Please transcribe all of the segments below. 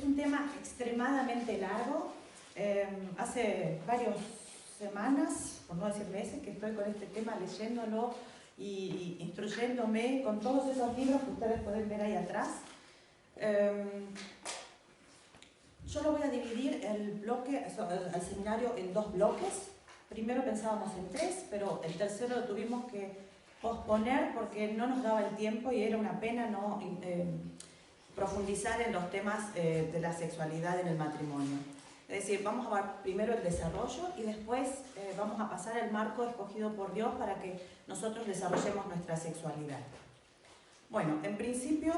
es un tema extremadamente largo. Hace varias semanas, por no decir meses, que estoy con este tema leyéndolo y instruyéndome con todos esos libros que ustedes pueden ver ahí atrás. Yo lo voy a dividir el bloque, al seminario en dos bloques. Primero pensábamos en 3, pero el tercero lo tuvimos que posponer porque no nos daba el tiempo y era una pena no profundizar en los temas de la sexualidad en el matrimonio. Es decir, vamos a ver primero el desarrollo y después vamos a pasar el marco escogido por Dios para que nosotros desarrollemos nuestra sexualidad. Bueno, en principio,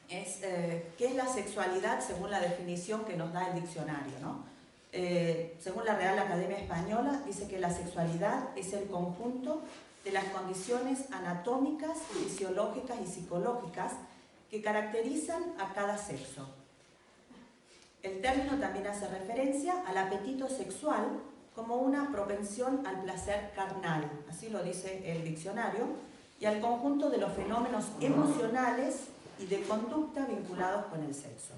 ¿qué es la sexualidad según la definición que nos da el diccionario, ¿no? Según la Real Academia Española, dice que la sexualidad es el conjunto de las condiciones anatómicas, fisiológicas y psicológicas que caracterizan a cada sexo. El término también hace referencia al apetito sexual como una propensión al placer carnal, así lo dice el diccionario, y al conjunto de los fenómenos emocionales y de conducta vinculados con el sexo.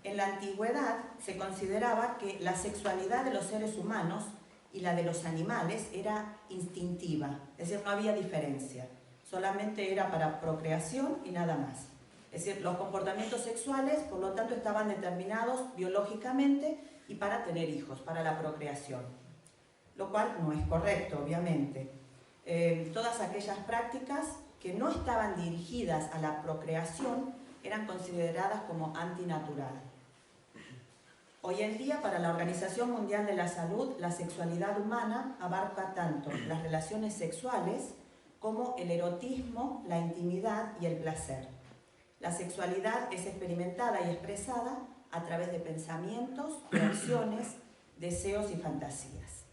En la antigüedad se consideraba que la sexualidad de los seres humanos y la de los animales era instintiva, es decir, no había diferencia, solamente era para procreación y nada más. Es decir, los comportamientos sexuales, por lo tanto, estaban determinados biológicamente y para tener hijos, para la procreación, lo cual no es correcto, obviamente. Todas aquellas prácticas que no estaban dirigidas a la procreación eran consideradas como antinatural. Hoy en día, para la Organización Mundial de la Salud, la sexualidad humana abarca tanto las relaciones sexuales como el erotismo, la intimidad y el placer. La sexualidad es experimentada y expresada a través de pensamientos, acciones, deseos y fantasías.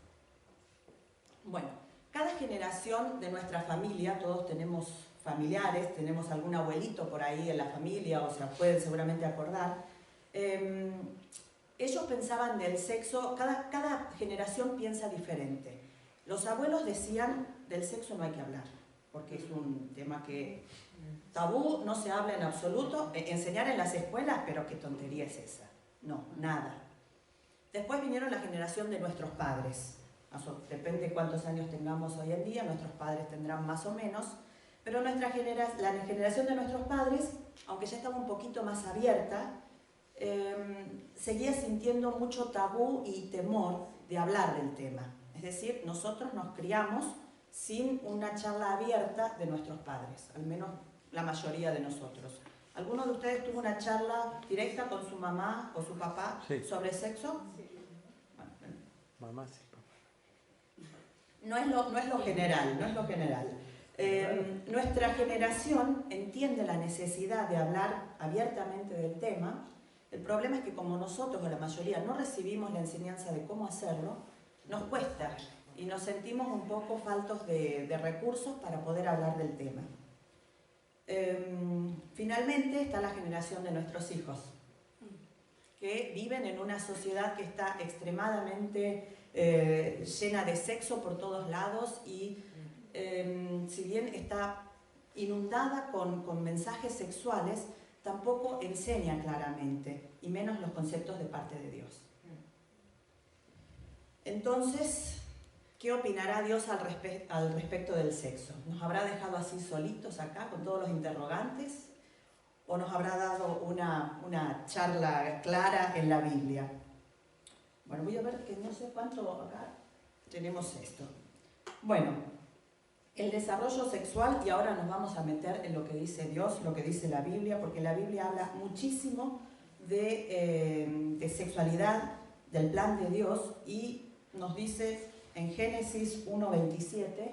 Bueno, cada generación de nuestra familia, todos tenemos familiares, tenemos algún abuelito por ahí en la familia, o sea, pueden seguramente acordar. Ellos pensaban del sexo, cada generación piensa diferente. Los abuelos decían, del sexo no hay que hablar, porque es un tema que tabú, no se habla en absoluto, enseñar en las escuelas, pero qué tontería es esa. No, nada. Después vinieron la generación de nuestros padres. Depende cuántos años tengamos hoy en día, nuestros padres tendrán más o menos, pero la generación de nuestros padres, aunque ya estaba un poquito más abierta, seguía sintiendo mucho tabú y temor de hablar del tema. Es decir, nosotros nos criamos sin una charla abierta de nuestros padres, al menos la mayoría de nosotros. ¿Alguno de ustedes tuvo una charla directa con su mamá o su papá sobre sexo? Sí. Bueno, mamá sí, papá. No es lo general, no es lo general. Nuestra generación entiende la necesidad de hablar abiertamente del tema. El problema es que como nosotros, o la mayoría, no recibimos la enseñanza de cómo hacerlo, nos cuesta y nos sentimos un poco faltos de recursos para poder hablar del tema. Finalmente está la generación de nuestros hijos, que viven en una sociedad que está extremadamente llena de sexo por todos lados y si bien está inundada con mensajes sexuales, tampoco enseña claramente, y menos los conceptos de parte de Dios. Entonces, ¿qué opinará Dios al respecto del sexo? ¿Nos habrá dejado así solitos acá con todos los interrogantes? ¿O nos habrá dado una charla clara en la Biblia? Bueno, voy a ver que no sé cuánto acá tenemos esto. Bueno, el desarrollo sexual, y ahora nos vamos a meter en lo que dice Dios, lo que dice la Biblia, porque la Biblia habla muchísimo de sexualidad, del plan de Dios, y nos dice en Génesis 1:27,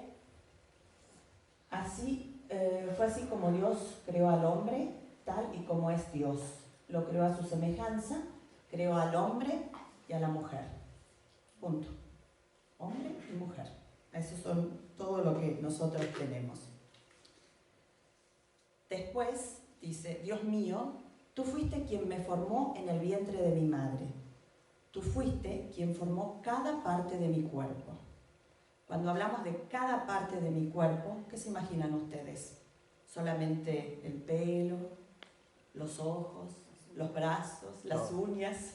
fue así como Dios creó al hombre, tal y como es Dios. Lo creó a su semejanza, creó al hombre y a la mujer. Punto. Hombre y mujer. Eso son todo lo que nosotros tenemos. Después dice, Dios mío, tú fuiste quien me formó en el vientre de mi madre. Tú fuiste quien formó cada parte de mi cuerpo. Cuando hablamos de cada parte de mi cuerpo, ¿qué se imaginan ustedes? ¿Solamente el pelo, los ojos, los brazos, las uñas,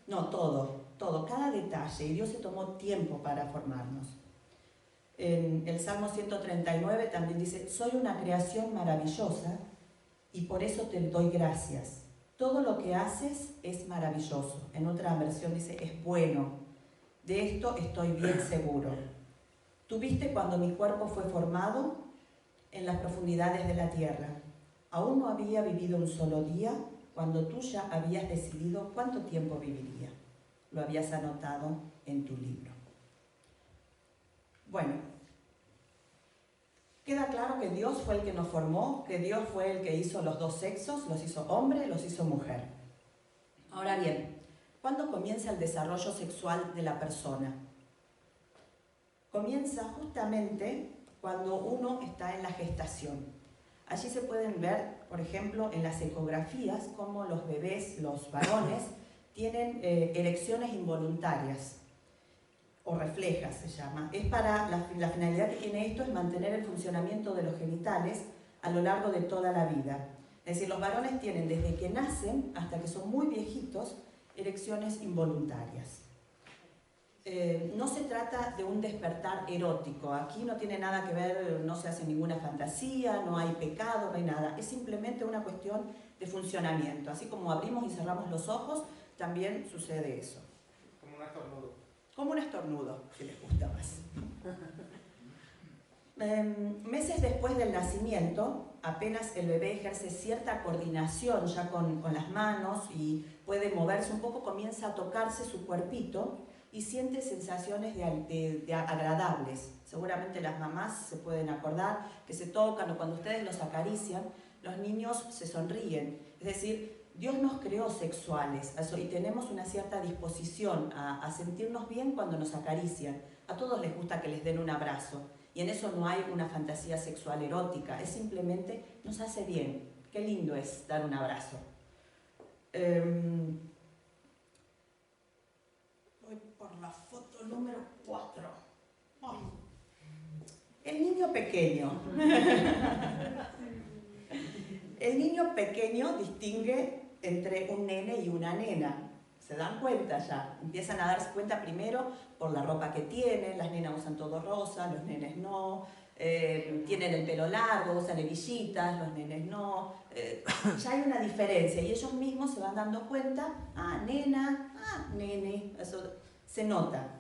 no, todo, todo, cada detalle, y Dios se tomó tiempo para formarnos. En el Salmo 139 también dice, soy una creación maravillosa y por eso te doy gracias. Todo lo que haces es maravilloso. En otra versión dice, es bueno. De esto estoy bien seguro. Tú viste cuando mi cuerpo fue formado en las profundidades de la tierra. Aún no había vivido un solo día cuando tú ya habías decidido cuánto tiempo viviría. Lo habías anotado en tu libro. Bueno, queda claro que Dios fue el que nos formó, que Dios fue el que hizo los dos sexos, los hizo hombre, los hizo mujer. Ahora bien, ¿cuándo comienza el desarrollo sexual de la persona? Comienza justamente cuando uno está en la gestación. Allí se pueden ver, por ejemplo, en las ecografías, cómo los bebés, los varones, tienen erecciones involuntarias, o reflejas se llama. Es para la finalidad que tiene esto es mantener el funcionamiento de los genitales a lo largo de toda la vida. Es decir, los varones tienen desde que nacen hasta que son muy viejitos erecciones involuntarias. No se trata de un despertar erótico, aquí no tiene nada que ver, no se hace ninguna fantasía, no hay pecado, no hay nada, es simplemente una cuestión de funcionamiento. Así como abrimos y cerramos los ojos, también sucede eso. Como un estornudo. Como un estornudo, si les gusta más. Meses después del nacimiento, apenas el bebé ejerce cierta coordinación ya con las manos y puede moverse un poco, comienza a tocarse su cuerpito y siente sensaciones de agradables. Seguramente las mamás se pueden acordar que se tocan o cuando ustedes los acarician, los niños se sonríen. Es decir, Dios nos creó sexuales y tenemos una cierta disposición a sentirnos bien cuando nos acarician. A todos les gusta que les den un abrazo y en eso no hay una fantasía sexual erótica, es simplemente nos hace bien. Qué lindo es dar un abrazo. Voy por la foto número 4. Oh. El niño pequeño. El niño pequeño distingue entre un nene y una nena. ¿Se dan cuenta ya? Empiezan a darse cuenta primero por la ropa que tienen. Las nenas usan todo rosa, los nenes no. Tienen el pelo largo, usan hebillitas, los nenes no. Ya hay una diferencia y ellos mismos se van dando cuenta. Ah, nena, ah, nene. Eso se nota.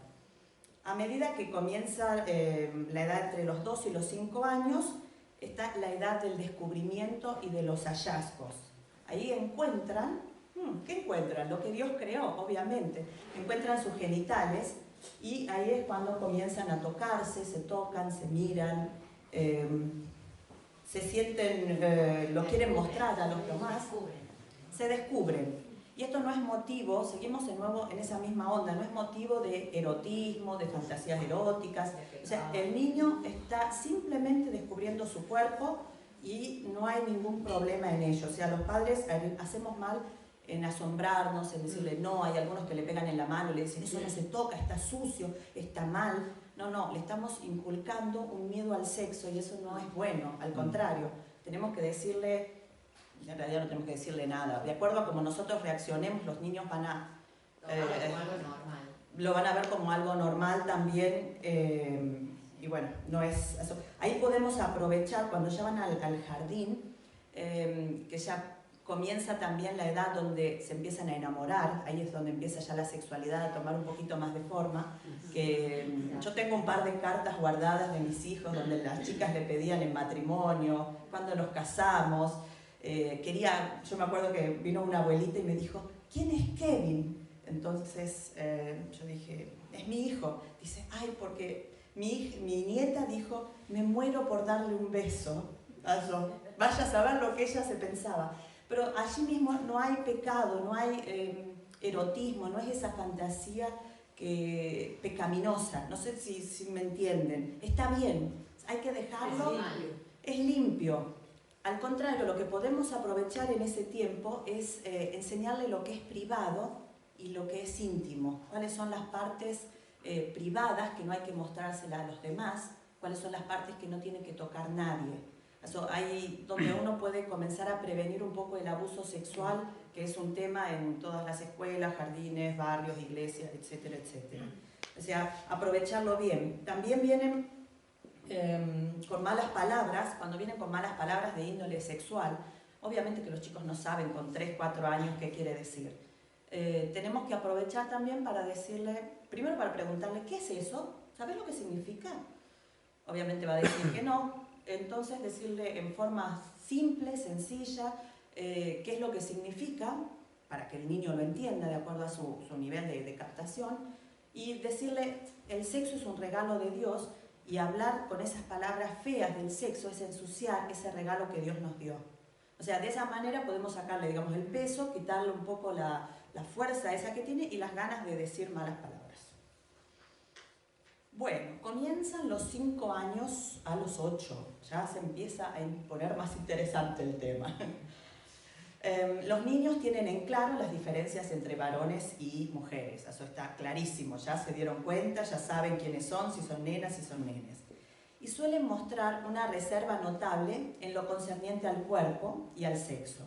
A medida que comienza la edad entre los 2 y los 5 años, está la edad del descubrimiento y de los hallazgos. Ahí encuentran, ¿qué encuentran? Lo que Dios creó, obviamente. Encuentran sus genitales y ahí es cuando comienzan a tocarse, se tocan, se miran, se sienten, lo quieren mostrar a los demás, se descubren. Y esto no es motivo, seguimos de nuevo en esa misma onda, no es motivo de erotismo, de fantasías eróticas. O sea, el niño está simplemente descubriendo su cuerpo y no hay ningún problema en ello. O sea, los padres hacemos mal en asombrarnos, en decirle no, hay algunos que le pegan en la mano y le dicen eso no se toca, está sucio, está mal. No, le estamos inculcando un miedo al sexo y eso no es bueno, al contrario, tenemos que decirle, en realidad no tenemos que decirle nada, de acuerdo a cómo nosotros reaccionemos, los niños van a... lo van a ver como algo normal también, y bueno, no es eso. Ahí podemos aprovechar cuando ya van al jardín, que ya comienza también la edad donde se empiezan a enamorar, ahí es donde empieza ya la sexualidad a tomar un poquito más de forma, que yo tengo un par de cartas guardadas de mis hijos donde las chicas le pedían en matrimonio, cuando nos casamos, yo me acuerdo que vino una abuelita y me dijo, ¿quién es Kevin? Entonces yo dije, es mi hijo. Dice, ay, porque mi nieta dijo, me muero por darle un beso. Vaya a saber lo que ella se pensaba. Pero allí mismo no hay pecado, no hay erotismo, no es esa fantasía pecaminosa. No sé si me entienden. Está bien, hay que dejarlo. Es limpio. Al contrario, lo que podemos aprovechar en ese tiempo es enseñarle lo que es privado y lo que es íntimo. Cuáles son las partes privadas que no hay que mostrárselas a los demás, cuáles son las partes que no tiene que tocar nadie. Eso, ahí donde uno puede comenzar a prevenir un poco el abuso sexual, que es un tema en todas las escuelas, jardines, barrios, iglesias, etcétera, etcétera. O sea, aprovecharlo bien. También vienen con malas palabras, cuando vienen con malas palabras de índole sexual, obviamente que los chicos no saben con 3, 4 años qué quiere decir. Tenemos que aprovechar también para decirle, primero para preguntarle, ¿qué es eso? ¿Sabes lo que significa? Obviamente va a decir que no, entonces decirle en forma simple, sencilla, qué es lo que significa, para que el niño lo entienda de acuerdo a su nivel de captación, y decirle, el sexo es un regalo de Dios, y hablar con esas palabras feas del sexo es ensuciar ese regalo que Dios nos dio. O sea, de esa manera podemos sacarle, digamos, el peso, quitarle un poco la fuerza esa que tiene y las ganas de decir malas palabras. Bueno, comienzan los 5 años a los 8, ya se empieza a poner más interesante el tema. Los niños tienen en claro las diferencias entre varones y mujeres, eso está clarísimo, ya se dieron cuenta, ya saben quiénes son, si son nenas, si son nenes. Y suelen mostrar una reserva notable en lo concerniente al cuerpo y al sexo.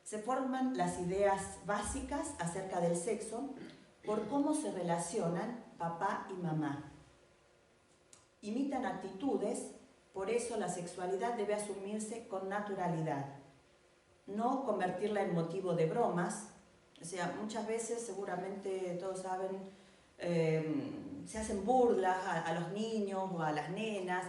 Se forman las ideas básicas acerca del sexo por cómo se relacionan papá y mamá. Imitan actitudes, por eso la sexualidad debe asumirse con naturalidad, no convertirla en motivo de bromas. O sea, muchas veces, seguramente todos saben, se hacen burlas a los niños o a las nenas.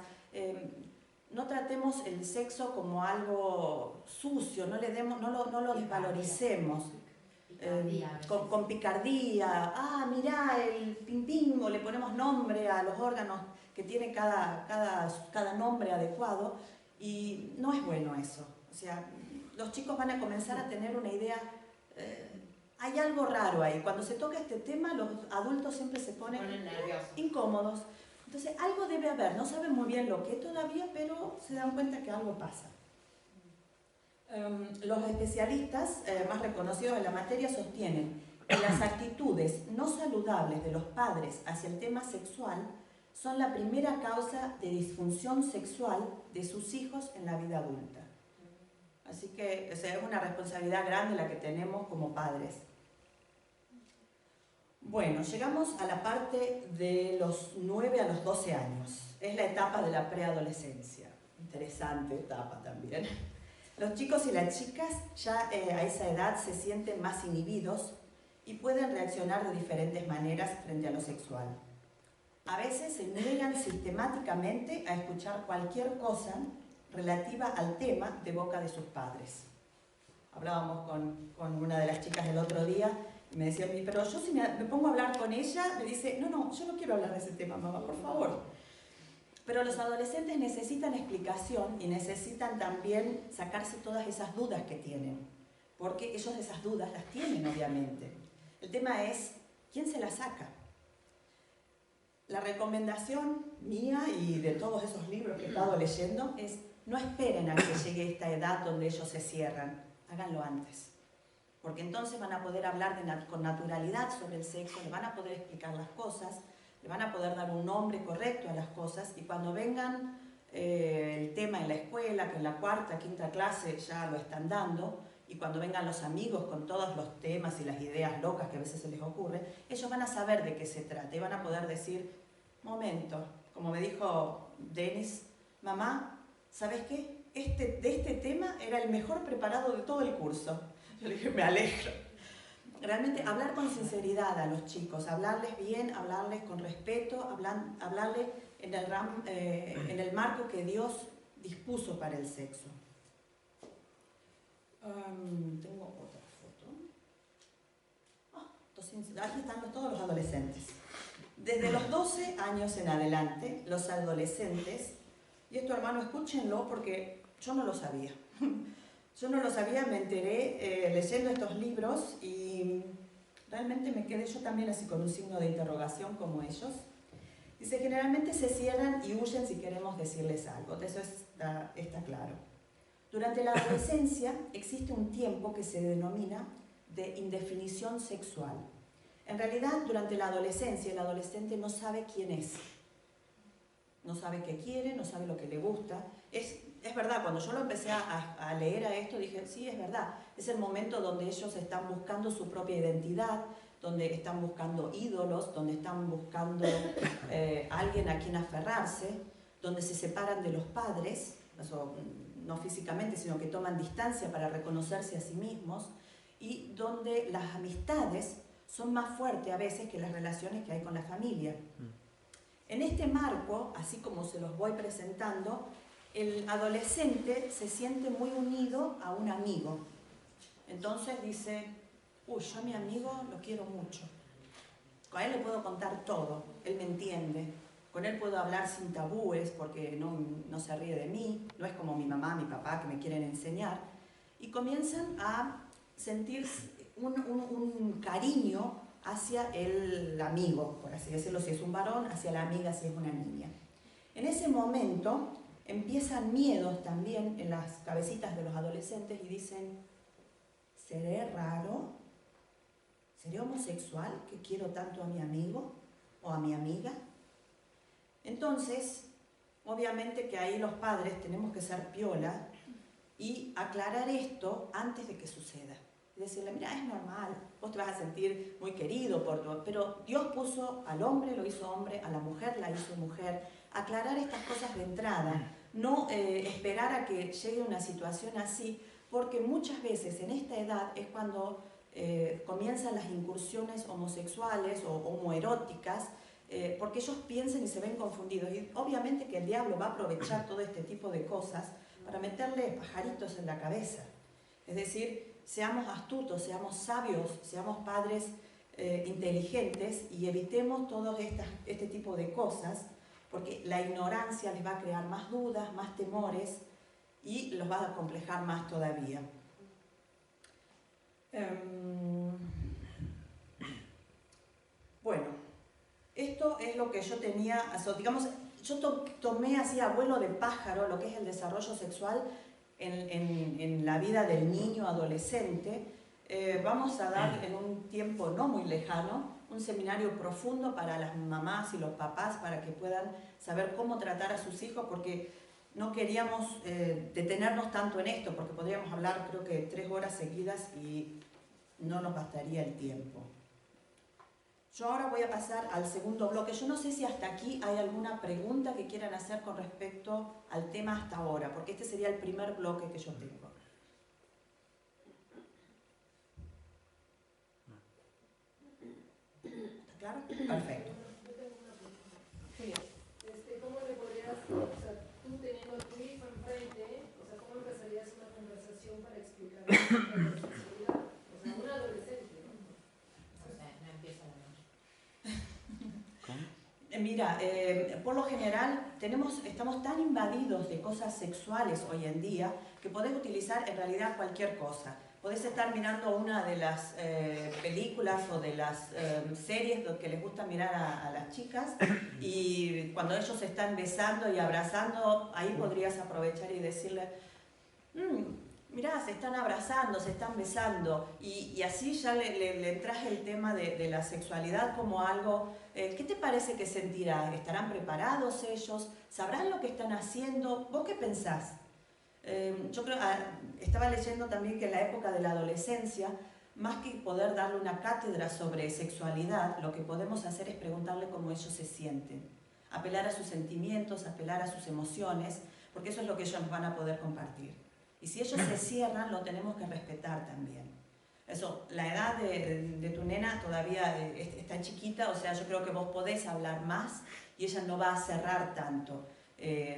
No tratemos el sexo como algo sucio, no lo desvaloricemos. Con picardía, mirá el pim pim, o le ponemos nombre a los órganos que tiene cada nombre adecuado, y no es bueno eso. O sea, los chicos van a comenzar a tener una idea, hay algo raro ahí. Cuando se toca este tema, los adultos siempre se ponen incómodos. Entonces, algo debe haber, no saben muy bien lo que todavía, pero se dan cuenta que algo pasa. Los especialistas más reconocidos en la materia sostienen que las actitudes no saludables de los padres hacia el tema sexual son la primera causa de disfunción sexual de sus hijos en la vida adulta. Así que, o sea, es una responsabilidad grande la que tenemos como padres. Bueno, llegamos a la parte de los 9 a los 12 años. Es la etapa de la preadolescencia. Interesante etapa también. Los chicos y las chicas ya a esa edad se sienten más inhibidos y pueden reaccionar de diferentes maneras frente a lo sexual. A veces se niegan sistemáticamente a escuchar cualquier cosa relativa al tema de boca de sus padres. Hablábamos con una de las chicas el otro día y me decía, pero yo si me pongo a hablar con ella, me dice, no, yo no quiero hablar de ese tema, mamá, por favor. Pero los adolescentes necesitan explicación y necesitan también sacarse todas esas dudas que tienen, porque ellos esas dudas las tienen, obviamente. El tema es, ¿quién se las saca? La recomendación mía y de todos esos libros que he estado leyendo es, no esperen a que llegue esta edad donde ellos se cierran, háganlo antes. Porque entonces van a poder hablar con naturalidad sobre el sexo, le van a poder explicar las cosas, le van a poder dar un nombre correcto a las cosas, y cuando vengan el tema en la escuela, que en la 4ª, 5ª clase ya lo están dando, y cuando vengan los amigos con todos los temas y las ideas locas que a veces se les ocurre, ellos van a saber de qué se trata y van a poder decir, momento, como me dijo Denis, mamá, ¿sabes qué? De este tema era el mejor preparado de todo el curso. Yo le dije, me alegro. Realmente hablar con sinceridad a los chicos, hablarles bien, hablarles con respeto, hablarles en el marco que Dios dispuso para el sexo. Tengo otra foto. Aquí están todos los adolescentes. Desde los 12 años en adelante, los adolescentes, y esto, hermano, escúchenlo porque yo no lo sabía. Yo no lo sabía, me enteré leyendo estos libros y realmente me quedé yo también así con un signo de interrogación como ellos. Dice, generalmente se cierran y huyen si queremos decirles algo, de eso está claro. Durante la adolescencia existe un tiempo que se denomina de indefinición sexual. En realidad, durante la adolescencia, el adolescente no sabe quién es. No sabe qué quiere, no sabe lo que le gusta. Es es verdad, cuando yo lo empecé a leer a esto, dije, sí, es verdad, es el momento donde ellos están buscando su propia identidad, donde están buscando ídolos, donde están buscando alguien a quien aferrarse, donde se separan de los padres, eso, no físicamente, sino que toman distancia para reconocerse a sí mismos, y donde las amistades son más fuertes a veces que las relaciones que hay con la familia. En este marco, así como se los voy presentando, el adolescente se siente muy unido a un amigo. Entonces dice, uy, yo a mi amigo lo quiero mucho. Con él le puedo contar todo, él me entiende. Con él puedo hablar sin tabúes porque no se ríe de mí, no es como mi mamá, mi papá que me quieren enseñar. Y comienzan a sentir un cariño hacia el amigo, por así decirlo, si es un varón, hacia la amiga si es una niña. En ese momento empiezan miedos también en las cabecitas de los adolescentes y dicen, ¿seré raro? ¿Seré homosexual que quiero tanto a mi amigo o a mi amiga? Entonces, obviamente que ahí los padres tenemos que ser piola y aclarar esto antes de que suceda. Y decirle, mira, es normal, vos te vas a sentir muy querido, pero Dios puso al hombre, lo hizo hombre, a la mujer la hizo mujer. Aclarar estas cosas de entrada, no esperar a que llegue una situación así, porque muchas veces en esta edad es cuando comienzan las incursiones homosexuales o homoeróticas, porque ellos piensan y se ven confundidos. Y obviamente que el diablo va a aprovechar todo este tipo de cosas para meterle pajaritos en la cabeza. Es decir, seamos astutos, seamos sabios, seamos padres inteligentes y evitemos todo este tipo de cosas, porque la ignorancia les va a crear más dudas, más temores y los va a acomplejar más todavía. Bueno, esto es lo que yo tenía, digamos, yo tomé así a vuelo de pájaro lo que es el desarrollo sexual en la vida del niño adolescente. Vamos a dar en un tiempo no muy lejano un seminario profundo para las mamás y los papás para que puedan saber cómo tratar a sus hijos, porque no queríamos detenernos tanto en esto, porque podríamos hablar creo que 3 horas seguidas y no nos bastaría el tiempo. Yo ahora voy a pasar al segundo bloque. Yo no sé si hasta aquí hay alguna pregunta que quieran hacer con respecto al tema hasta ahora, porque este sería el primer bloque que yo tengo. ¿Está claro? Perfecto. Julia. ¿Cómo le podrías, o sea, tú teniendo a tu hijo enfrente, o sea, cómo empezarías una conversación para explicar la sexualidad? O sea, un adolescente, ¿no? O sea, no empieza la noche. Mira, por lo general estamos tan invadidos de cosas sexuales hoy en día que podés utilizar en realidad cualquier cosa. Podés estar mirando una de las películas o de las series que les gusta mirar a las chicas y cuando ellos se están besando y abrazando, ahí podrías aprovechar y decirle, mirá, se están abrazando, se están besando, y así ya le traje el tema de la sexualidad como algo. ¿Qué te parece que sentirán? ¿Estarán preparados ellos? ¿Sabrán lo que están haciendo? ¿Vos qué pensás? Yo creo, estaba leyendo también que en la época de la adolescencia, más que poder darle una cátedra sobre sexualidad, lo que podemos hacer es preguntarle cómo ellos se sienten, apelar a sus sentimientos, apelar a sus emociones, porque eso es lo que ellos van a poder compartir. Y si ellos se cierran, lo tenemos que respetar también. Eso, la edad de tu nena todavía está chiquita, o sea, yo creo que vos podés hablar más y ella no va a cerrar tanto.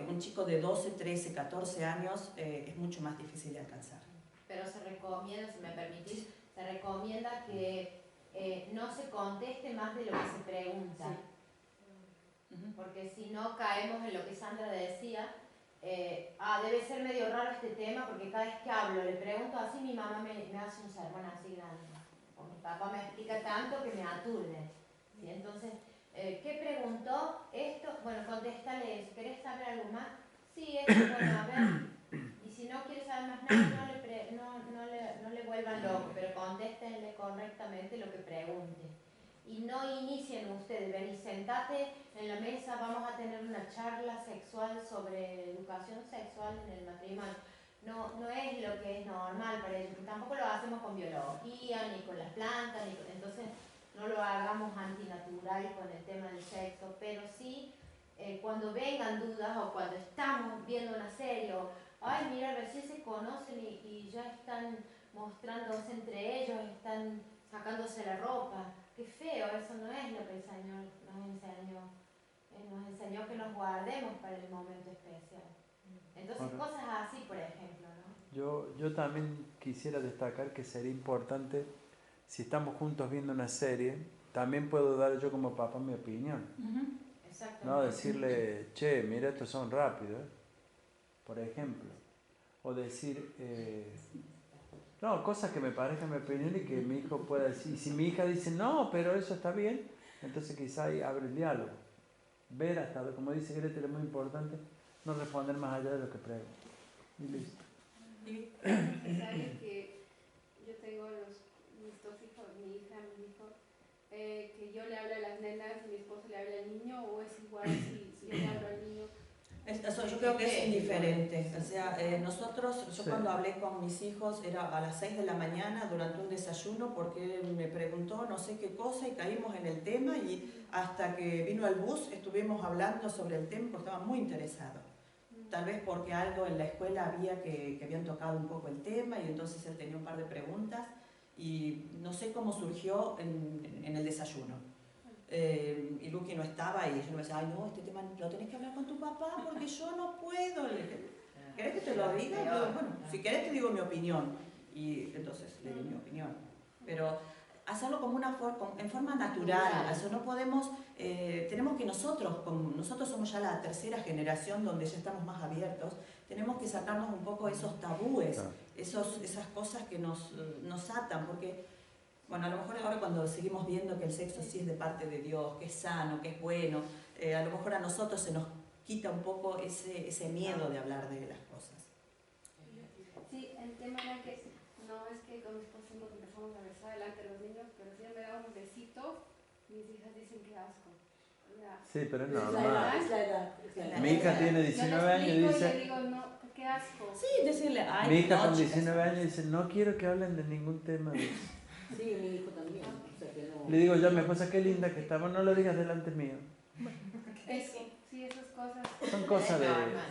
Un chico de 12, 13, 14 años es mucho más difícil de alcanzar. Pero se recomienda, si me permitís, se recomienda que no se conteste más de lo que se pregunta. Sí. Porque si no caemos en lo que Sandra decía, debe ser medio raro este tema porque cada vez que hablo, le pregunto así, mi mamá me hace un sermón así grande. O mi papá me explica tanto que me aturde. ¿Sí? Entonces, ¿qué preguntó? Esto, bueno, contéstale eso. ¿Querés saber algo más? Sí, esto, bueno, a ver. Y si no quiere saber más nada, no le vuelvan loco, pero contéstenle correctamente lo que pregunte. y no inicien ustedes, ven y sentate en la mesa, vamos a tener una charla sexual sobre educación sexual en el matrimonio. No es lo que es normal para ellos, tampoco lo hacemos con biología, ni con las plantas, entonces no lo hagamos antinatural con el tema del sexo, pero sí cuando vengan dudas o cuando estamos viendo una serie o, ay mira, recién se conocen y ya están mostrándose entre ellos, están sacándose la ropa, qué feo, eso no es lo que el Señor nos enseñó que nos guardemos para el momento especial. Entonces Bueno, cosas así, por ejemplo, ¿no? yo también quisiera destacar que sería importante, si estamos juntos viendo una serie, también puedo dar yo como papá mi opinión. No decirle, che, mira, estos son rápidos, por ejemplo. O decir, no, cosas que me parezcan mi opinión y que mi hijo pueda decir. Y si mi hija dice, no, pero eso está bien, entonces quizá ahí abre el diálogo. Ver hasta, como dice Gretel, es muy importante, no responder más allá de lo que pregunto. Y listo. Sabes que yo tengo mis dos hijos, mi hija, mi hijo, que yo le hablo a las nenas y mi esposo le habla al niño, o es igual si yo le hablo al niño. Eso, yo creo que es indiferente. O sea, yo cuando hablé con mis hijos era a las 6 de la mañana durante un desayuno porque él me preguntó no sé qué cosa y caímos en el tema y hasta que vino el bus estuvimos hablando sobre el tema porque estaba muy interesado. Tal vez porque algo en la escuela había que habían tocado un poco el tema y entonces él tenía un par de preguntas y no sé cómo surgió en el desayuno. Y Luqui no estaba y yo me decía, ay no, este tema lo tenés que hablar con tu papá porque yo no puedo. Le dije, ¿querés que te lo diga? Yo, bueno, si querés te digo mi opinión. Y entonces le di mi opinión. Pero hacerlo como en forma natural, eso no podemos, tenemos que nosotros, como nosotros somos ya la tercera generación donde ya estamos más abiertos, tenemos que sacarnos un poco esos tabúes, esas cosas que nos atan, porque bueno, a lo mejor ahora cuando seguimos viendo que el sexo sí es de parte de Dios, que es sano, que es bueno, a lo mejor a nosotros se nos quita un poco ese miedo de hablar de las cosas. Sí, el tema era que no es que con mi esposo empezamos a besar delante de los niños, pero si él me da un besito, mis hijas dicen que asco. Sí, pero es Es la normal. edad, es la edad. Mi hija tiene 19 años y Yo dice... le digo, no, qué asco. Sí, decirle, ay, Mi hija no, con chicas. 19 años dice, no quiero que hablen de ningún tema de eso. Sí, mi hijo también. O sea, que no... Le digo yo a mi esposa, qué linda que estaba, no lo digas delante mío. Eso, sí, esas cosas. Son cosas de...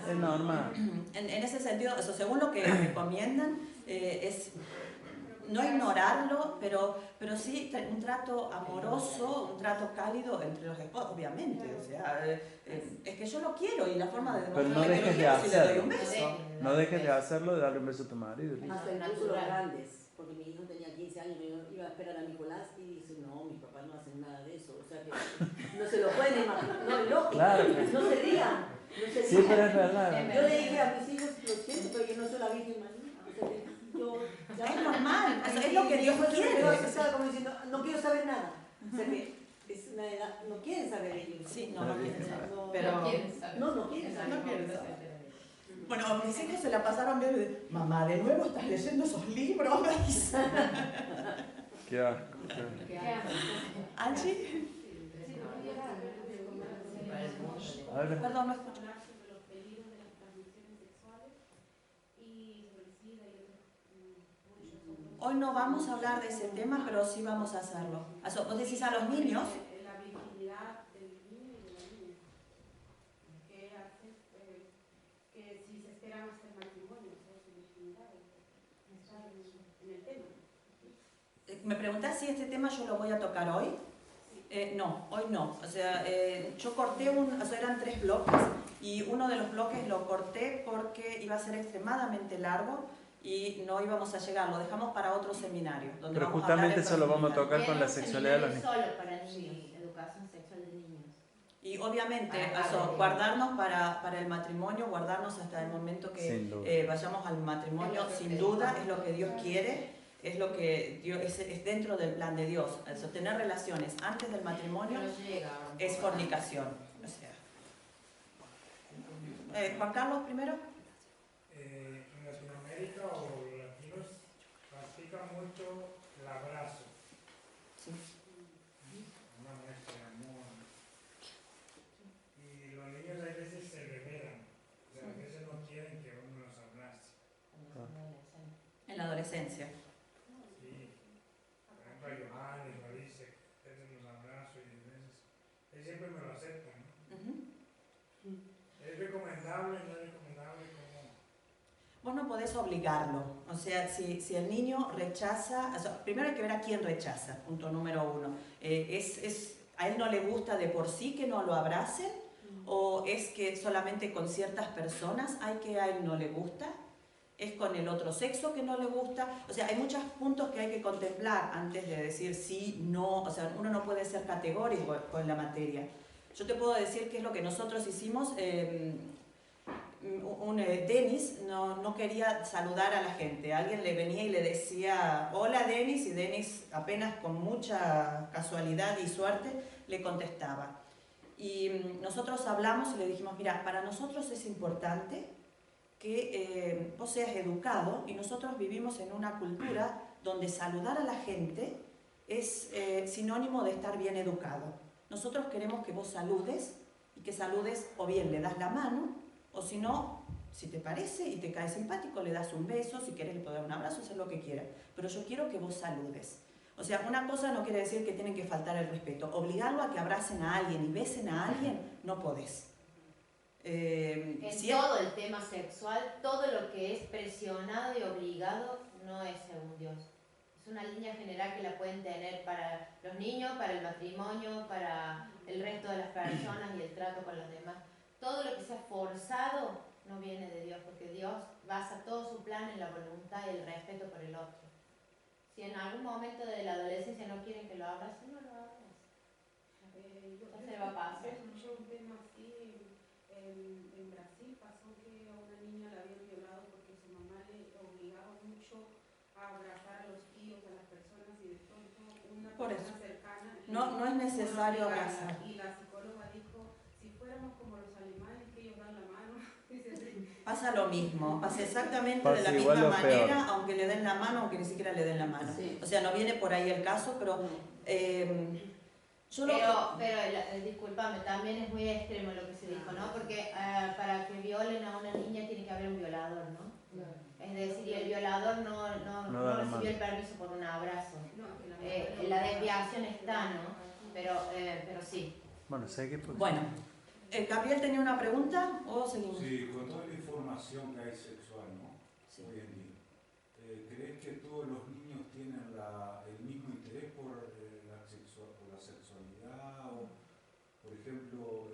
es normal. En ese sentido, eso, según lo que recomiendan, es no ignorarlo, pero sí un trato amoroso, un trato cálido entre los esposos, obviamente. O sea, es que yo lo quiero y la forma de Pero no demostrarle que lo dejes de quiero es si le doy hacerlo. un beso. No dejes de hacerlo, de darle un beso a tu marido. listo. Hasta incluso los grandes, porque mi hijo tenía 15 años, yo iba a esperar a Nicolás y dice, no, mis papás no hacen nada de eso, o sea que no se lo pueden imaginar, no es lógico, Claro. no se rían, no se Sí, rían. pero es verdad. Yo le dije a mis hijos, lo siento, pero yo no soy la Virgen María, o sea que yo... ya- Es normal, eso es lo que Y Dios después quiere. me quedó asestada como diciendo, no quiero saber nada, o sea que es una edad, no quieren saber ellos. Sí, no quieren saber. No, Pero, no quieren saber. no quieren saber. Bueno, mis hijos se la pasaron bien de, mamá, de nuevo estás leyendo esos libros. Qué asco. ¿Qué haces? Angie, Sí, no, yo era- A ver, perdón, no escucho. hablar sobre los peligros de las transmisiones sexuales y sobre el SIDA y otros. Hoy no vamos a hablar de ese tema, pero sí vamos a hacerlo. Vos decís a los niños. La virginidad del niño y de la niña. ¿Qué hace? Que si se esperan hasta el matrimonio, o sea, su virginidad, está en el tema. Me preguntás si este tema yo lo voy a tocar hoy. No, hoy no. O sea, yo corté o sea, eran 3 bloques y uno de los bloques lo corté porque iba a ser extremadamente largo y no íbamos a llegar. Lo dejamos para otro seminario. Donde pero vamos a hablar justamente de eso lo vamos a profundidad. tocar con la sexualidad de los niños. Solo para niños, educación sexual de niños. Y obviamente, Para eso, padres. guardarnos para el matrimonio, guardarnos hasta el momento Sin que duda. vayamos al matrimonio, Es lo que sin pedimos. duda, es lo que Dios quiere, es lo que Dios, es dentro del plan de Dios. Eso, tener relaciones antes del matrimonio es fornicación. O sea. Juan Carlos, primero. En Latinoamérica o latinos practican mucho el abrazo. Sí. adolescencia. Sí. Por ejemplo, a Johanny, Marisa, que tienen un abrazo y a veces, él siempre me lo acepta, ¿no? ¿Es recomendable, no es recomendable? ¿Cómo? Vos no podés obligarlo, o sea, si el niño rechaza, o sea, primero hay que ver a quién rechaza, punto número uno. ¿A él no le gusta de por sí que no lo abracen? ¿O es que solamente con ciertas personas hay que a él no le gusta? ¿Es con el otro sexo que no le gusta? O sea, hay muchos puntos que hay que contemplar antes de decir sí, no, o sea, uno no puede ser categórico con la materia. Yo te puedo decir qué es lo que nosotros hicimos. Denis no quería saludar a la gente. Alguien le venía y le decía hola Denis, y Denis apenas con mucha casualidad y suerte le contestaba. Y nosotros hablamos y le dijimos, mira, para nosotros es importante que vos seas educado, y nosotros vivimos en una cultura donde saludar a la gente es sinónimo de estar bien educado. Nosotros queremos que vos saludes, y que saludes, o bien le das la mano, o si no, si te parece y te cae simpático, le das un beso, si quieres le puedes dar un abrazo, hacer lo que quieras. Pero yo quiero que vos saludes. O sea, una cosa no quiere decir que tienen que faltar el respeto. Obligarlo a que abracen a alguien y besen a alguien, no podés. Todo el tema sexual, todo lo que es presionado y obligado, no es según Dios. Es una línea general que la pueden tener para los niños, para el matrimonio, para el resto de las personas y el trato con los demás. Todo lo que sea forzado no viene de Dios, porque Dios basa todo su plan en la voluntad y el respeto por el otro. Si en algún momento de la adolescencia no quieren que lo abracen, no lo abracen. Yo se va a pasar. escuché un tema así en Brasil. Pasó que a una niña la habían violado porque su mamá le obligaba mucho a abrazar a los tíos, a las personas, y de pronto una Por persona eso. cercana No es necesario abrazar. Y la psicóloga dijo, si fuéramos como los alemanes, que ellos dan la mano. Pasa lo mismo, pasa exactamente Pasa de la igual misma o peor. manera, aunque le den la mano, aunque ni siquiera le den la mano. Sí. O sea, no viene por ahí el caso, pero discúlpame, también es muy extremo lo que se dijo, ¿no? Porque para que violen a una niña tiene que haber un violador, ¿no? Es decir, y el violador no recibió el permiso por un abrazo. La desviación está, ¿no? Pero sí. Bueno, sé que... Pues, bueno, Gabriel tenía una pregunta, ¿o seguimos? Sí, con toda la información que hay sexual, ¿no? Sí. Hoy en día. ¿Crees que todos los niños tienen el mismo interés por la sexualidad? O, por ejemplo,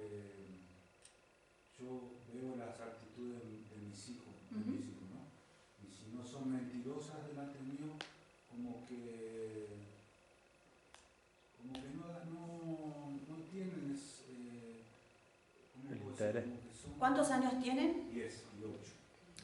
yo veo las actitudes de mis hijos, ¿no? Y si no son mentirosas delante mío, como que no tienen interés. ¿Cuántos años tienen? 10 y 8.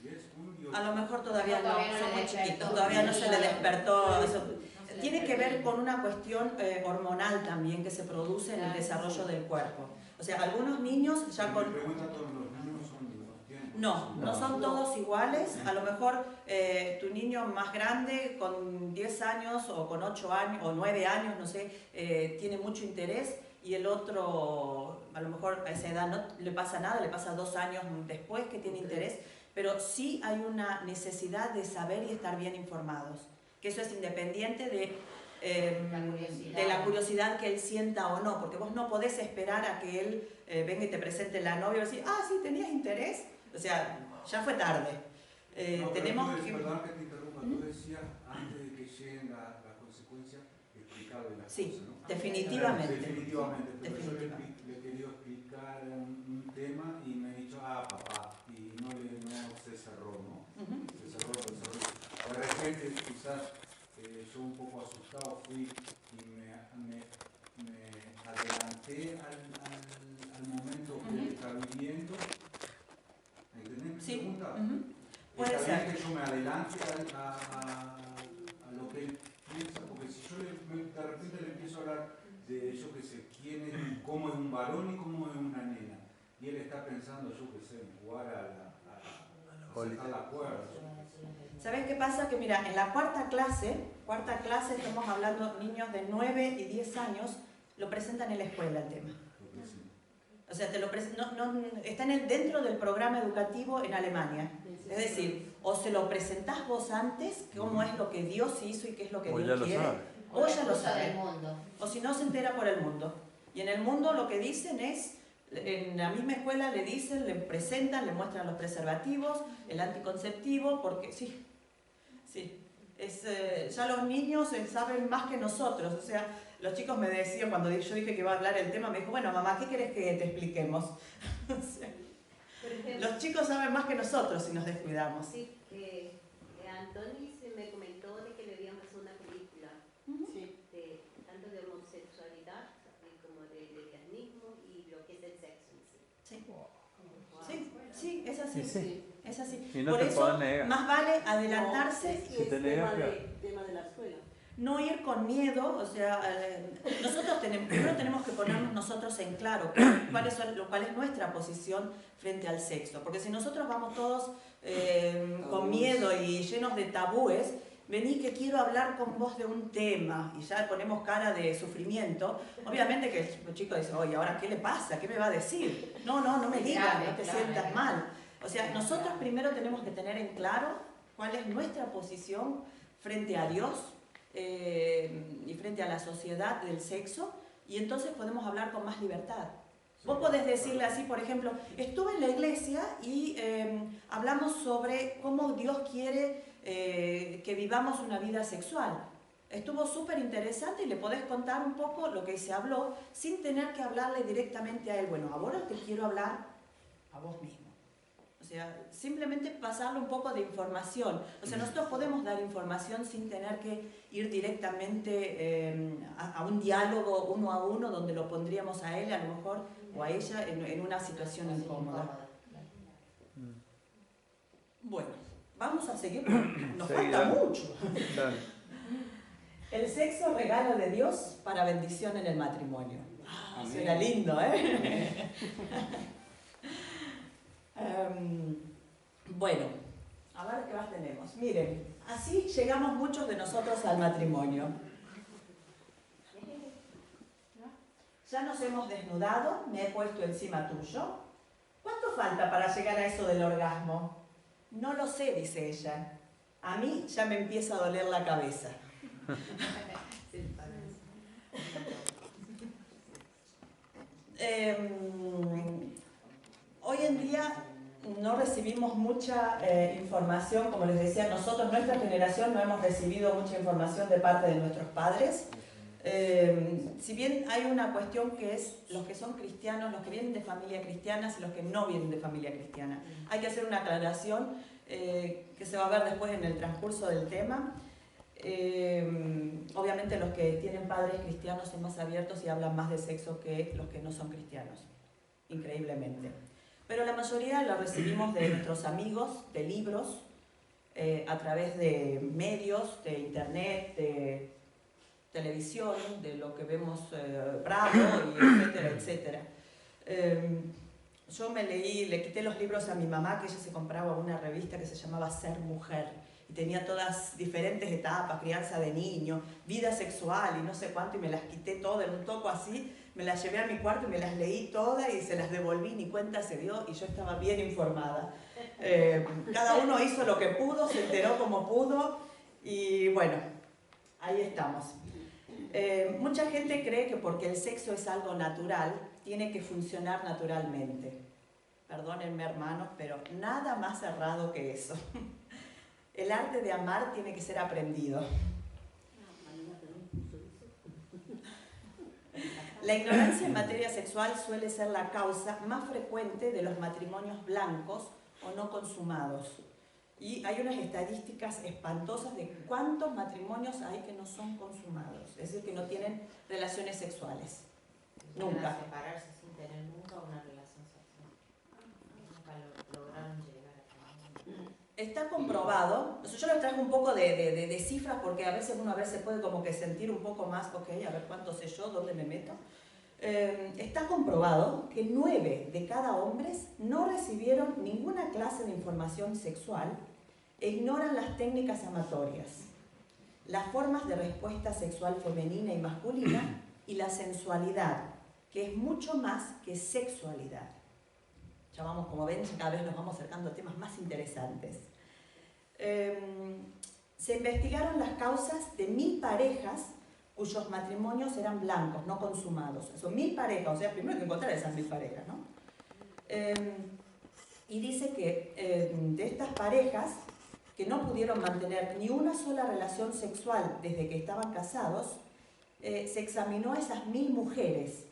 10, 1 y 8. A lo mejor todavía no, Todavía no son le muy despertó. chiquitos, todavía no se le despertó. Eso. No se le Tiene que despertó. ver con una cuestión hormonal también que se produce en el desarrollo del cuerpo. O sea, algunos niños ya con... Me pregunta, ¿todos los niños son iguales? No son todos iguales. A lo mejor tu niño más grande con 10 años o con 8 años o 9 años, no sé, tiene mucho interés, y el otro a lo mejor a esa edad no le pasa nada, le pasa 2 años después que tiene interés, pero sí hay una necesidad de saber y estar bien informados, que eso es independiente de la curiosidad que él sienta o no, porque vos no podés esperar a que él venga y te presente la novia y decir, sí, tenías interés. O sea, ya fue tarde. Tenemos que... Perdón que te interrumpa, tú decías antes de que lleguen las consecuencias, explicarle las Sí, cosas, ¿no? definitivamente. Definitivamente, pero Definitivamente. yo le he querido explicar un tema y me ha dicho, papá, y no se cerró, ¿no? Se cerró. De repente, quizás yo un poco asustado fui y me adelanté al momento que él está viviendo. ¿Entendés? Sí. Pregunta. Puede Está ser. bien que yo me adelante a lo que él piensa, porque si yo de repente le empiezo a hablar de yo que sé, cómo es un varón y cómo es una nena, y él está pensando, yo que sé, en jugar a la cuerda. ¿Sabes qué pasa? Que mira, en la cuarta clase estamos hablando niños de 9 y 10 años, lo presentan en la escuela el tema. O O sea, está dentro del programa educativo en Alemania. Es decir, o se lo presentás vos antes, cómo es lo que Dios hizo y qué es lo que Dios quiere, o ya lo sabe. O si no, se entera por el mundo. Y en el mundo lo que dicen es, en la misma escuela le dicen, le presentan, le muestran los preservativos, el anticonceptivo, porque sí, ya los niños saben más que nosotros. O sea, los chicos me decían, cuando yo dije que iba a hablar el tema, me dijo, bueno, mamá, ¿qué querés que te expliquemos? O sea, los chicos saben más que nosotros si nos descuidamos. Sí, Antoni me comentó de que le habían pasado una película tanto de homosexualidad como de lesbianismo y lo que es el sexo en sí. Sí, Wow. sí, es así. Sí. Es así. Y no por te eso, puedes negar. más vale adelantarse. No, es tema de la escuela. No ir con miedo, o sea, nosotros primero tenemos que ponernos nosotros en claro cuál es nuestra posición frente al sexo, porque si nosotros vamos todos con miedo y llenos de tabúes, vení que quiero hablar con vos de un tema y ya ponemos cara de sufrimiento, obviamente que el chico dice, oye, ¿ahora qué le pasa? ¿Qué me va a decir? No me digas, no te sientas mal. O sea, nosotros primero tenemos que tener en claro cuál es nuestra posición frente a Dios, y frente a la sociedad del sexo, y entonces podemos hablar con más libertad. Vos podés decirle así, por ejemplo, estuve en la iglesia y hablamos sobre cómo Dios quiere que vivamos una vida sexual. Estuvo súper interesante y le podés contar un poco lo que se habló sin tener que hablarle directamente a él. Bueno, ahora te quiero hablar a vos mismo. O sea, simplemente pasarle un poco de información. O sea, nosotros podemos dar información sin tener que ir directamente a un diálogo uno a uno donde lo pondríamos a él, a lo mejor, o a ella en una situación incómoda. Bueno, vamos a seguir. Nos falta mucho. El sexo, regalo de Dios para bendición en el matrimonio. Suena lindo, ¿eh? Bueno, a ver qué más tenemos. Miren, así llegamos muchos de nosotros al matrimonio. Ya nos hemos desnudado, me he puesto encima tuyo. ¿Cuánto falta para llegar a eso del orgasmo? No lo sé, dice ella. A mí ya me empieza a doler la cabeza. Hoy en día no recibimos mucha información, como les decía, nosotros, nuestra generación, no hemos recibido mucha información de parte de nuestros padres. Si bien hay una cuestión que es los que son cristianos, los que vienen de familia cristianas y los que no vienen de familia cristiana. Hay que hacer una aclaración que se va a ver después en el transcurso del tema. Obviamente los que tienen padres cristianos son más abiertos y hablan más de sexo que los que no son cristianos, increíblemente. Pero la mayoría la recibimos de nuestros amigos, de libros, a través de medios, de internet, de televisión, de lo que vemos Bravo, y etcétera, etcétera. Yo le quité los libros a mi mamá, que ella se compraba una revista que se llamaba Ser Mujer, y tenía todas diferentes etapas, crianza de niño, vida sexual y no sé cuánto, y me las quité todas en un toco así, me las llevé a mi cuarto y me las leí todas y se las devolví, ni cuenta se dio, y yo estaba bien informada. Cada uno hizo lo que pudo, se enteró como pudo, y bueno, ahí estamos. Mucha gente cree que porque el sexo es algo natural, tiene que funcionar naturalmente. Perdónenme, hermanos, pero nada más errado que eso. El arte de amar tiene que ser aprendido. La ignorancia en materia sexual suele ser la causa más frecuente de los matrimonios blancos o no consumados. Y hay unas estadísticas espantosas de cuántos matrimonios hay que no son consumados, es decir, que no tienen relaciones sexuales. Nunca. Separarse sin tener nunca una relación sexual. Nunca lograron llegar a... Está comprobado, yo les traigo un poco de cifras porque a veces uno se puede como que sentir un poco más, ok, a ver cuánto sé yo, dónde me meto. Está comprobado que 9 de cada hombres no recibieron ninguna clase de información sexual e ignoran las técnicas amatorias, las formas de respuesta sexual femenina y masculina y la sensualidad, que es mucho más que sexualidad. Ya vamos, como ven, cada vez nos vamos acercando a temas más interesantes. Se investigaron las causas de 1000 parejas cuyos matrimonios eran blancos, no consumados. Son 1000 parejas, o sea, primero hay que encontrar esas 1000 parejas, ¿no? Y dice que de estas parejas que no pudieron mantener ni una sola relación sexual desde que estaban casados, se examinó a esas 1000 mujeres,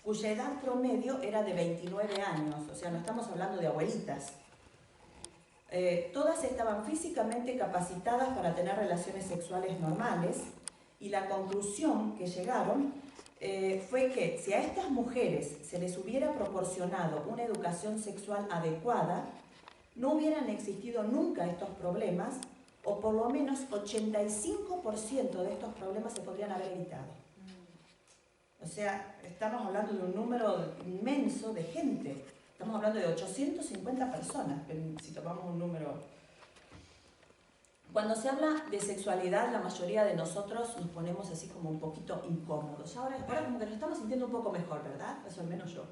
cuya edad promedio era de 29 años, o sea, no estamos hablando de abuelitas. Todas estaban físicamente capacitadas para tener relaciones sexuales normales, y la conclusión que llegaron fue que si a estas mujeres se les hubiera proporcionado una educación sexual adecuada, no hubieran existido nunca estos problemas, o por lo menos 85% de estos problemas se podrían haber evitado. O sea, estamos hablando de un número inmenso de gente. Estamos hablando de 850 personas, si tomamos un número. Cuando se habla de sexualidad, la mayoría de nosotros nos ponemos así como un poquito incómodos. Ahora como que nos estamos sintiendo un poco mejor, ¿verdad? Eso al menos yo.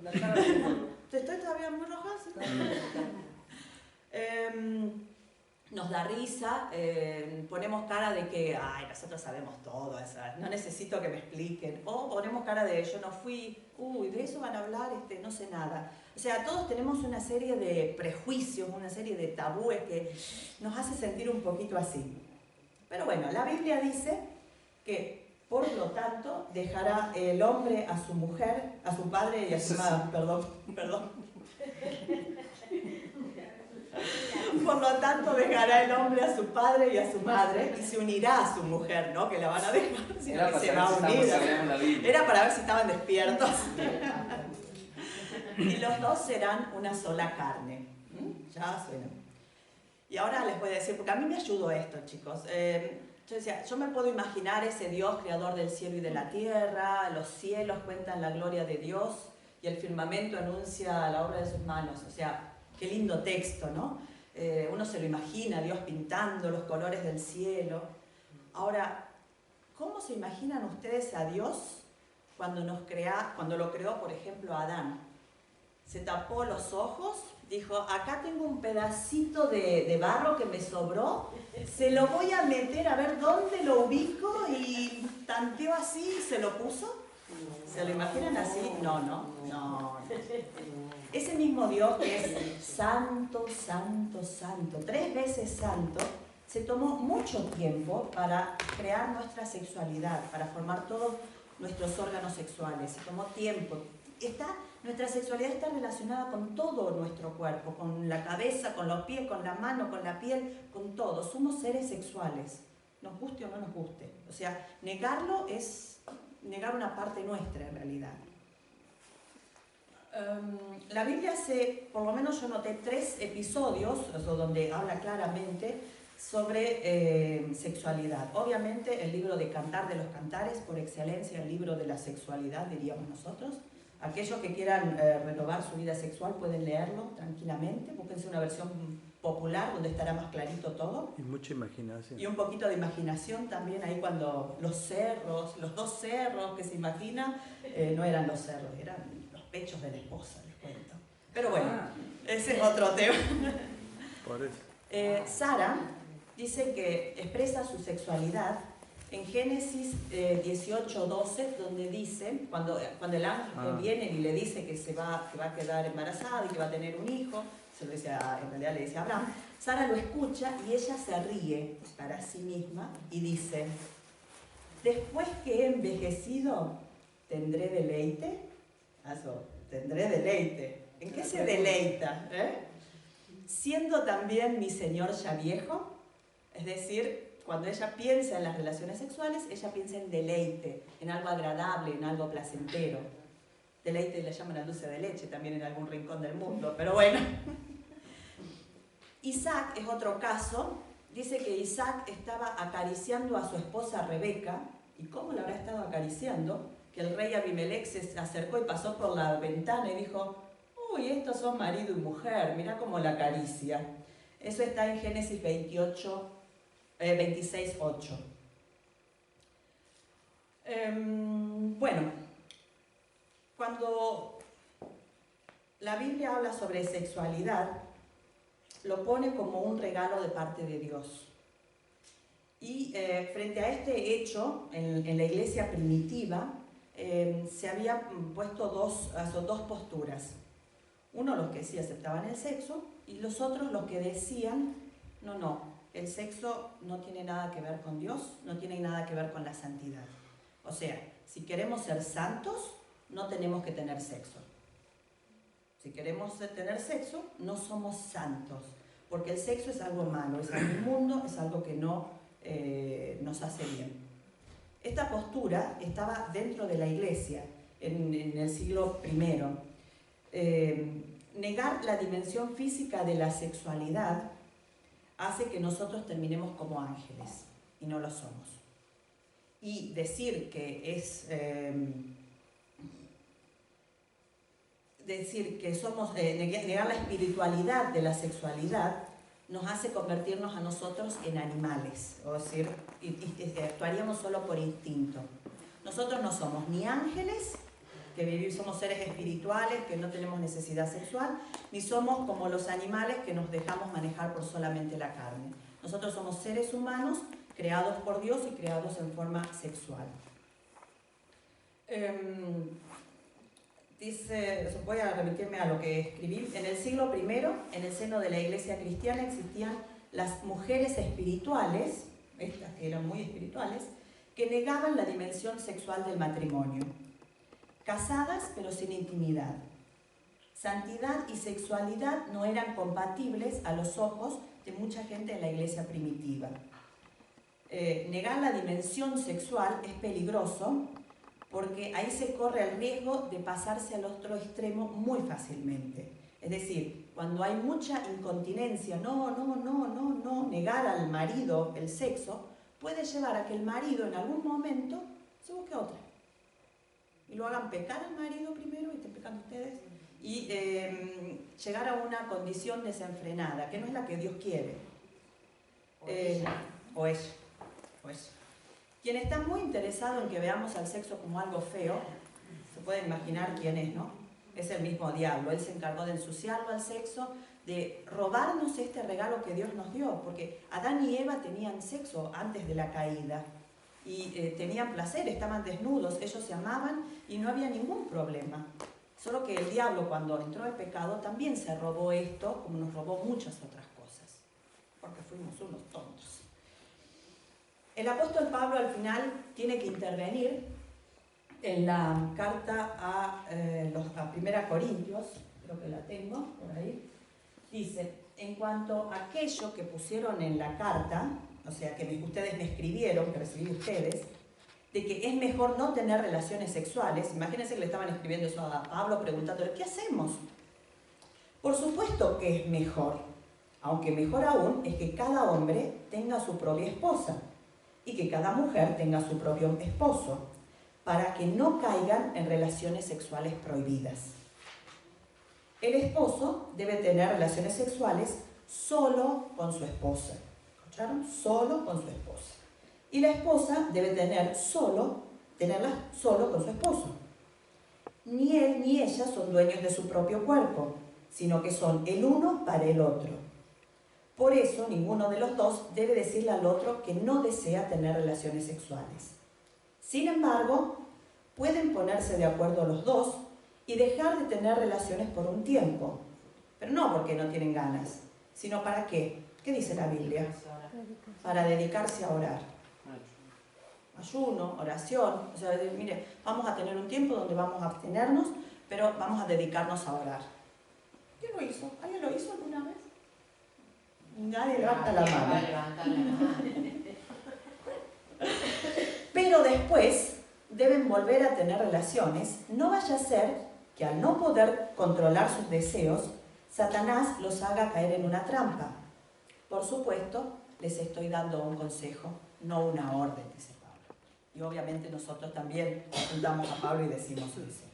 ¿Estoy todavía muy roja? Nos da risa, ponemos cara de que, ay, nosotros sabemos todo, no necesito que me expliquen. O ponemos cara de, yo no fui, uy, de eso van a hablar, no sé nada. O sea, todos tenemos una serie de prejuicios, una serie de tabúes que nos hace sentir un poquito así. Pero bueno, la Biblia dice que, por lo tanto, dejará el hombre a su mujer, a su padre y a su madre, perdón. Por lo tanto, dejará el hombre a su padre y a su madre y se unirá a su mujer, ¿no? Que la van a dejar, sino que se va a unir. Era para ver si estaban despiertos. Y los dos serán una sola carne. Ya suena. Y ahora les voy a decir, porque a mí me ayudó esto, chicos. Yo decía, yo me puedo imaginar ese Dios creador del cielo y de la tierra, los cielos cuentan la gloria de Dios y el firmamento anuncia la obra de sus manos. O sea, qué lindo texto, ¿no? Uno se lo imagina, Dios pintando los colores del cielo. Ahora, ¿cómo se imaginan ustedes a Dios cuando lo creó, por ejemplo, a Adán? Se tapó los ojos, dijo, acá tengo un pedacito de barro que me sobró, se lo voy a meter a ver dónde lo ubico, y tanteó así y se lo puso. ¿Se lo imaginan así? No. Ese mismo Dios que es santo, santo, santo, 3 veces santo, se tomó mucho tiempo para crear nuestra sexualidad, para formar todos nuestros órganos sexuales. Se tomó tiempo. Nuestra sexualidad está relacionada con todo nuestro cuerpo, con la cabeza, con los pies, con la mano, con la piel, con todo. Somos seres sexuales, nos guste o no nos guste. O sea, negarlo es negar una parte nuestra en realidad. La Biblia por lo menos yo noté 3 episodios donde habla claramente sobre sexualidad. Obviamente el libro de Cantar de los Cantares, por excelencia el libro de la sexualidad, diríamos nosotros. Aquellos que quieran renovar su vida sexual pueden leerlo tranquilamente, búsquense una versión popular donde estará más clarito todo. Y mucha imaginación. Y un poquito de imaginación también ahí cuando los 2 cerros que se imaginan, no eran los cerros, eran los pechos de la esposa, les cuento. Pero bueno, ese es otro tema. Por eso. Sara dice que expresa su sexualidad en Génesis 18:12, donde dice, cuando el ángel viene y le dice que va a quedar embarazada y que va a tener un hijo, se lo dice en realidad le dice a Abraham, Sara lo escucha y ella se ríe para sí misma y dice, después que he envejecido, ¿tendré deleite? Tendré deleite. ¿En qué se deleita? Siendo también mi señor ya viejo, es decir, cuando ella piensa en las relaciones sexuales, ella piensa en deleite, en algo agradable, en algo placentero. Deleite le llaman a dulce de leche también en algún rincón del mundo, pero bueno. Isaac es otro caso. Dice que Isaac estaba acariciando a su esposa Rebeca. ¿Y cómo la habrá estado acariciando? Que el rey Abimelech se acercó y pasó por la ventana y dijo, uy, estos son marido y mujer, mirá cómo la acaricia. Eso está en Génesis 26:8. Bueno, Cuando la Biblia habla sobre sexualidad, lo pone como un regalo de parte de Dios. Y frente a este hecho, en la iglesia primitiva, se habían puesto dos posturas. Uno, los que sí aceptaban el sexo, y los otros, los que decían, no, el sexo no tiene nada que ver con Dios, no tiene nada que ver con la santidad. O sea, si queremos ser santos, no tenemos que tener sexo. Si queremos tener sexo, no somos santos, porque el sexo es algo malo, es algo inmundo, es algo que no nos hace bien. Esta postura estaba dentro de la iglesia en el siglo I. Negar la dimensión física de la sexualidad hace que nosotros terminemos como ángeles, y no lo somos. Y decir que somos, negar la espiritualidad de la sexualidad nos hace convertirnos a nosotros en animales, o decir, actuaríamos solo por instinto. Nosotros no somos ni ángeles, que somos seres espirituales, que no tenemos necesidad sexual, ni somos como los animales que nos dejamos manejar por solamente la carne. Nosotros somos seres humanos creados por Dios y creados en forma sexual. Voy a remitirme a lo que escribí. En el siglo I, en el seno de la iglesia cristiana, existían las mujeres espirituales, estas que eran muy espirituales, que negaban la dimensión sexual del matrimonio. Casadas pero sin intimidad. Santidad y sexualidad no eran compatibles a los ojos de mucha gente en la iglesia primitiva. Negar la dimensión sexual es peligroso, porque ahí se corre el riesgo de pasarse al otro extremo muy fácilmente. Es decir, cuando hay mucha incontinencia, negar al marido el sexo, puede llevar a que el marido en algún momento se busque otra. Y lo hagan pecar al marido primero, y te pecan ustedes, y llegar a una condición desenfrenada, que no es la que Dios quiere. O ella. Quien está muy interesado en que veamos al sexo como algo feo, se puede imaginar quién es, ¿no? Es el mismo diablo. Él se encargó de ensuciarlo al sexo, de robarnos este regalo que Dios nos dio, porque Adán y Eva tenían sexo antes de la caída, y tenían placer, estaban desnudos, ellos se amaban y no había ningún problema. Solo que el diablo, cuando entró el pecado, también se robó esto, como nos robó muchas otras cosas, porque fuimos unos tontos. El apóstol Pablo al final tiene que intervenir en la carta a 1 Corintios, creo que la tengo por ahí. Dice, en cuanto a aquello que pusieron en la carta, o sea, que ustedes me escribieron, que recibí ustedes, de que es mejor no tener relaciones sexuales. Imagínense que le estaban escribiendo eso a Pablo preguntándole, ¿qué hacemos? Por supuesto que es mejor, aunque mejor aún es que cada hombre tenga su propia esposa y que cada mujer tenga su propio esposo, para que no caigan en relaciones sexuales prohibidas. El esposo debe tener relaciones sexuales solo con su esposa. ¿Escucharon? Solo con su esposa. Y la esposa debe tenerla solo con su esposo. Ni él ni ella son dueños de su propio cuerpo, sino que son el uno para el otro. Por eso, ninguno de los dos debe decirle al otro que no desea tener relaciones sexuales. Sin embargo, pueden ponerse de acuerdo los dos y dejar de tener relaciones por un tiempo. Pero no porque no tienen ganas, sino ¿para qué? ¿Qué dice la Biblia? Para dedicarse a orar. Ayuno, oración. O sea, mire, vamos a tener un tiempo donde vamos a abstenernos, pero vamos a dedicarnos a orar. ¿Quién lo hizo? ¿Alguien lo hizo alguna vez? Nadie levanta la mano. Pero después deben volver a tener relaciones. No vaya a ser que al no poder controlar sus deseos, Satanás los haga caer en una trampa. Por supuesto, les estoy dando un consejo, no una orden, dice Pablo. Y obviamente nosotros también apuntamos a Pablo y decimos eso.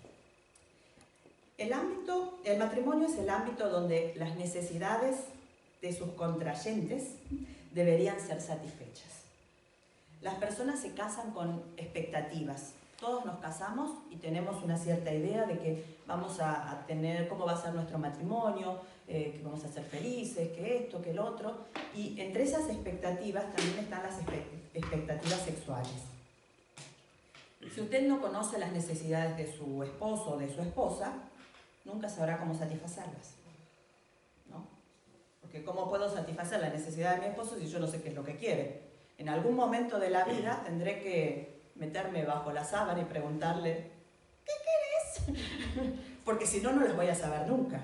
El matrimonio es el ámbito donde las necesidades de sus contrayentes deberían ser satisfechas. Las personas se casan con expectativas, Todos nos casamos y tenemos una cierta idea de que vamos a tener, cómo va a ser nuestro matrimonio, que vamos a ser felices, que esto, que el otro. Y entre esas expectativas también están las expectativas sexuales. Si usted no conoce las necesidades de su esposo o de su esposa, nunca sabrá cómo satisfacerlas, ¿no? Porque ¿cómo puedo satisfacer la necesidad de mi esposo si yo no sé qué es lo que quiere? En algún momento de la vida tendré que meterme bajo la sábana y preguntarle, ¿qué querés? Porque si no, no las voy a saber nunca.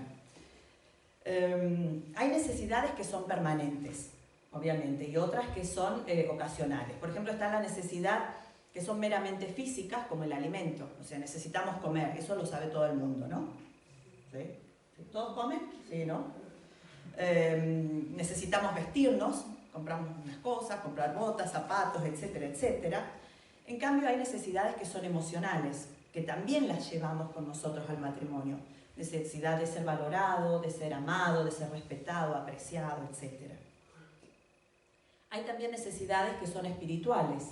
Hay necesidades que son permanentes, obviamente, y otras que son ocasionales. Por ejemplo, está la necesidad que son meramente físicas, como el alimento. O sea, necesitamos comer, eso lo sabe todo el mundo, ¿no? ¿Sí? ¿Todos comen? Sí, ¿no? Necesitamos vestirnos, compramos unas cosas, comprar botas, zapatos, etcétera, etcétera. En cambio, hay necesidades que son emocionales, que también las llevamos con nosotros al matrimonio. Necesidad de ser valorado, de ser amado, de ser respetado, apreciado, etc. Hay también necesidades que son espirituales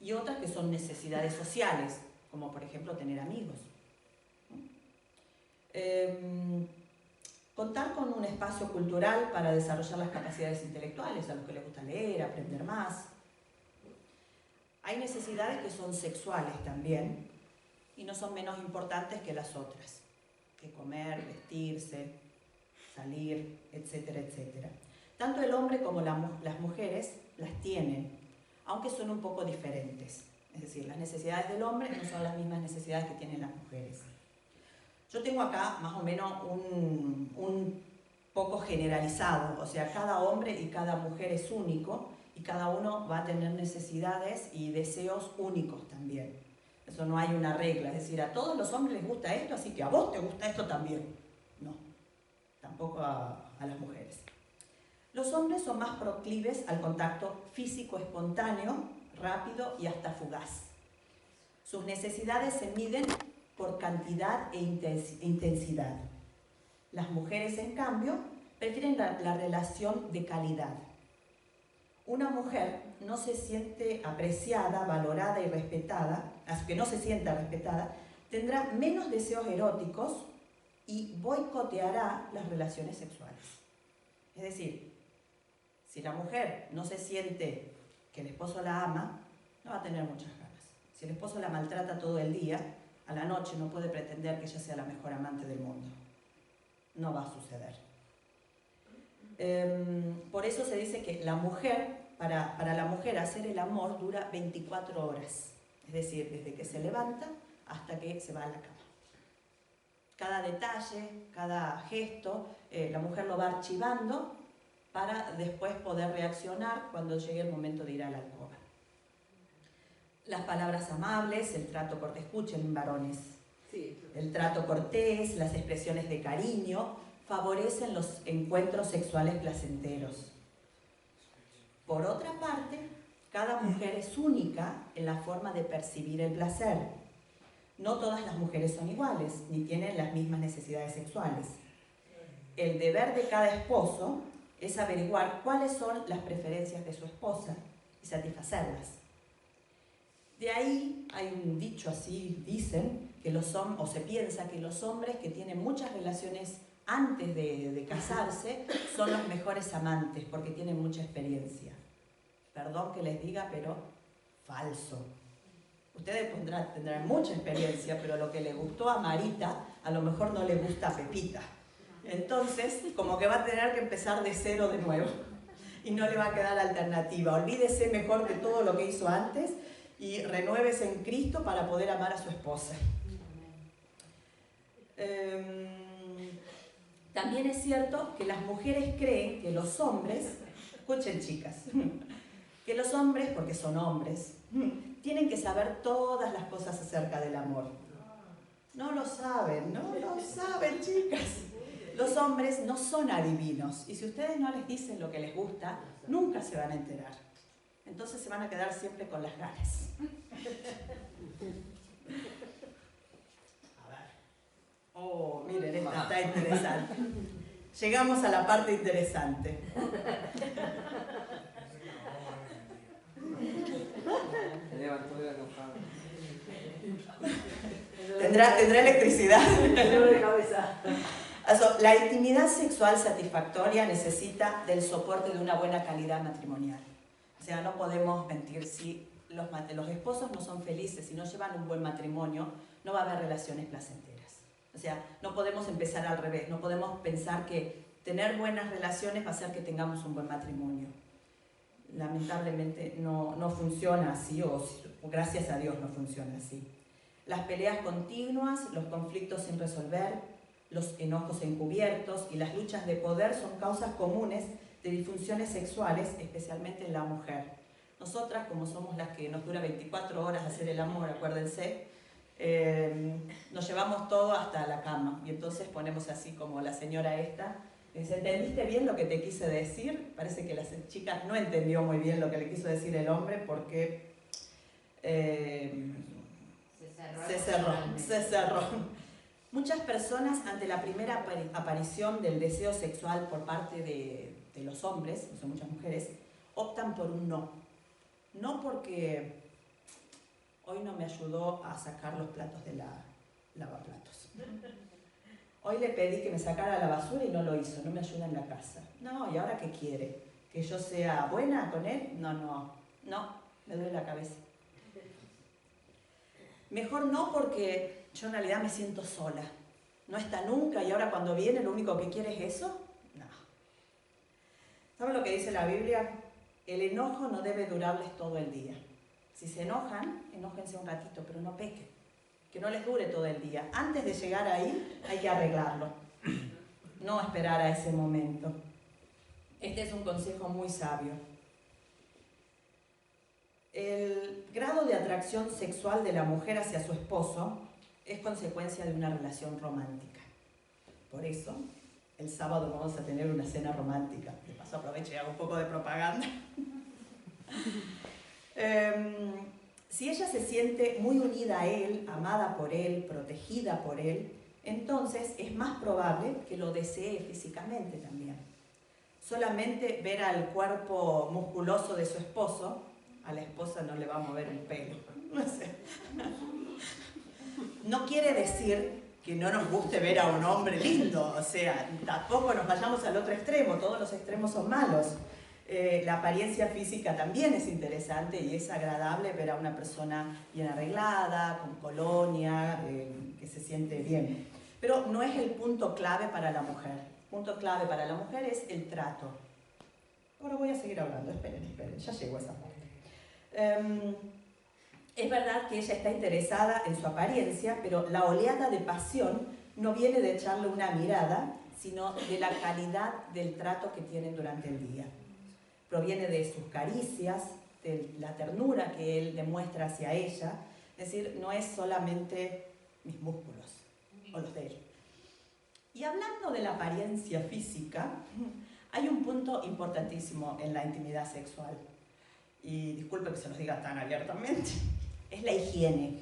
y otras que son necesidades sociales, como por ejemplo tener amigos. Contar con un espacio cultural para desarrollar las capacidades intelectuales, a los que les gusta leer, aprender más. Hay necesidades que son sexuales también y no son menos importantes que las otras, que comer, vestirse, salir, etcétera, etcétera. Tanto el hombre como las mujeres las tienen, aunque son un poco diferentes. Es decir, las necesidades del hombre no son las mismas necesidades que tienen las mujeres. Yo tengo acá más o menos un poco generalizado, o sea, cada hombre y cada mujer es único y cada uno va a tener necesidades y deseos únicos también. Eso no hay una regla, es decir, a todos los hombres les gusta esto, así que a vos te gusta esto también. No, tampoco a las mujeres. Los hombres son más proclives al contacto físico espontáneo, rápido y hasta fugaz. Sus necesidades se miden por cantidad e intensidad. Las mujeres, en cambio, prefieren la relación de calidad. Una mujer no se siente apreciada, valorada y respetada, hasta que no se sienta respetada, tendrá menos deseos eróticos y boicoteará las relaciones sexuales. Es decir, si la mujer no se siente que el esposo la ama, no va a tener muchas ganas. Si el esposo la maltrata todo el día, a la noche no puede pretender que ella sea la mejor amante del mundo. No va a suceder. Por eso se dice que la mujer, para la mujer hacer el amor dura 24 horas. Es decir, desde que se levanta hasta que se va a la cama. Cada detalle, cada gesto, la mujer lo va archivando para después poder reaccionar cuando llegue el momento de ir a la alcoba. Las palabras amables, el trato cortés, escuchen varones, el trato cortés, las expresiones de cariño, favorecen los encuentros sexuales placenteros. Por otra parte, cada mujer es única en la forma de percibir el placer. No todas las mujeres son iguales, ni tienen las mismas necesidades sexuales. El deber de cada esposo es averiguar cuáles son las preferencias de su esposa y satisfacerlas. De ahí hay un dicho así, dicen, o se piensa que los hombres que tienen muchas relaciones antes de casarse son los mejores amantes porque tienen mucha experiencia. Perdón que les diga, pero falso. Ustedes tendrán mucha experiencia, pero lo que le gustó a Marita, a lo mejor no le gusta a Pepita. Entonces, como que va a tener que empezar de cero de nuevo y no le va a quedar alternativa. Olvídese mejor de todo lo que hizo antes y renuévese en Cristo para poder amar a su esposa. También es cierto que las mujeres creen que los hombres, escuchen chicas, que los hombres, porque son hombres, tienen que saber todas las cosas acerca del amor. No lo saben, chicas. Los hombres no son adivinos y si ustedes no les dicen lo que les gusta, nunca se van a enterar. Entonces se van a quedar siempre con las ganas. A ver. Oh, miren, esta está interesante. Llegamos a la parte interesante. Se levantó de la cama. tendrá electricidad. Dolor de cabeza. La intimidad sexual satisfactoria necesita del soporte de una buena calidad matrimonial. O sea, no podemos mentir. Si los esposos no son felices, si no llevan un buen matrimonio, no va a haber relaciones placenteras. O sea, no podemos empezar al revés. No podemos pensar que tener buenas relaciones va a hacer que tengamos un buen matrimonio. Lamentablemente no funciona así, o gracias a Dios no funciona así. Las peleas continuas, los conflictos sin resolver, los enojos encubiertos y las luchas de poder son causas comunes de disfunciones sexuales, especialmente en la mujer. Nosotras, como somos las que nos dura 24 horas hacer el amor, acuérdense, nos llevamos todo hasta la cama. Y entonces ponemos así como la señora esta, dice, ¿entendiste bien lo que te quise decir? Parece que la chica no entendió muy bien lo que le quiso decir el hombre porque se cerró. Muchas personas, ante la primera aparición del deseo sexual por parte de los hombres, o sea, muchas mujeres, optan por un no. No porque hoy no me ayudó a sacar los platos de la lavaplatos. Hoy le pedí que me sacara la basura y no lo hizo, no me ayuda en la casa. No, ¿y ahora qué quiere? ¿Que yo sea buena con él? No, me duele la cabeza. Mejor no, porque yo en realidad me siento sola. No está nunca y ahora cuando viene lo único que quiere es eso. No. ¿Saben lo que dice la Biblia? El enojo no debe durarles todo el día. Si se enojan, enójense un ratito, pero no pequen. Que no les dure todo el día. Antes de llegar ahí hay que arreglarlo. No esperar a ese momento. Este es un consejo muy sabio. El grado de atracción sexual de la mujer hacia su esposo es consecuencia de una relación romántica. Por eso, el sábado vamos a tener una cena romántica. De paso aprovecho y hago un poco de propaganda. Si ella se siente muy unida a él, amada por él, protegida por él, entonces es más probable que lo desee físicamente también. Solamente ver al cuerpo musculoso de su esposo, a la esposa no le va a mover el pelo. No sé. No quiere decir que no nos guste ver a un hombre lindo, o sea, tampoco nos vayamos al otro extremo, todos los extremos son malos. La apariencia física también es interesante y es agradable ver a una persona bien arreglada, con colonia, que se siente bien. Pero no es el punto clave para la mujer. El punto clave para la mujer es el trato. Ahora voy a seguir hablando, esperen, ya llegó a esa parte. Es verdad que ella está interesada en su apariencia, pero la oleada de pasión no viene de echarle una mirada, sino de la calidad del trato que tienen durante el día. Proviene de sus caricias, de la ternura que él demuestra hacia ella. Es decir, no es solamente mis músculos o los de él. Y hablando de la apariencia física, hay un punto importantísimo en la intimidad sexual. Y disculpe que se los diga tan abiertamente. Es la higiene,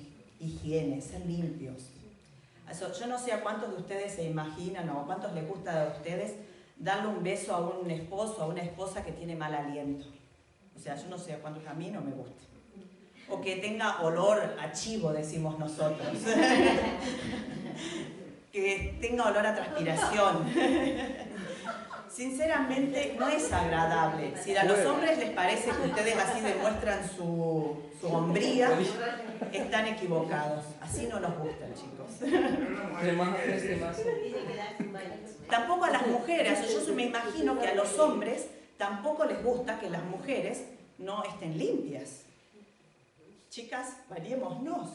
ser limpios. Yo no sé a cuántos de ustedes se imaginan o a cuántos les gusta a ustedes darle un beso a un esposo o a una esposa que tiene mal aliento. O sea, yo no sé a cuántos, a mí no me gusta. O que tenga olor a chivo, decimos nosotros. Que tenga olor a transpiración. Sinceramente, no es agradable. Si a los hombres les parece que ustedes así demuestran su hombría, están equivocados. Así no nos gustan, chicos. Tampoco a las mujeres. Yo me imagino que a los hombres tampoco les gusta que las mujeres no estén limpias. Chicas, variémonos,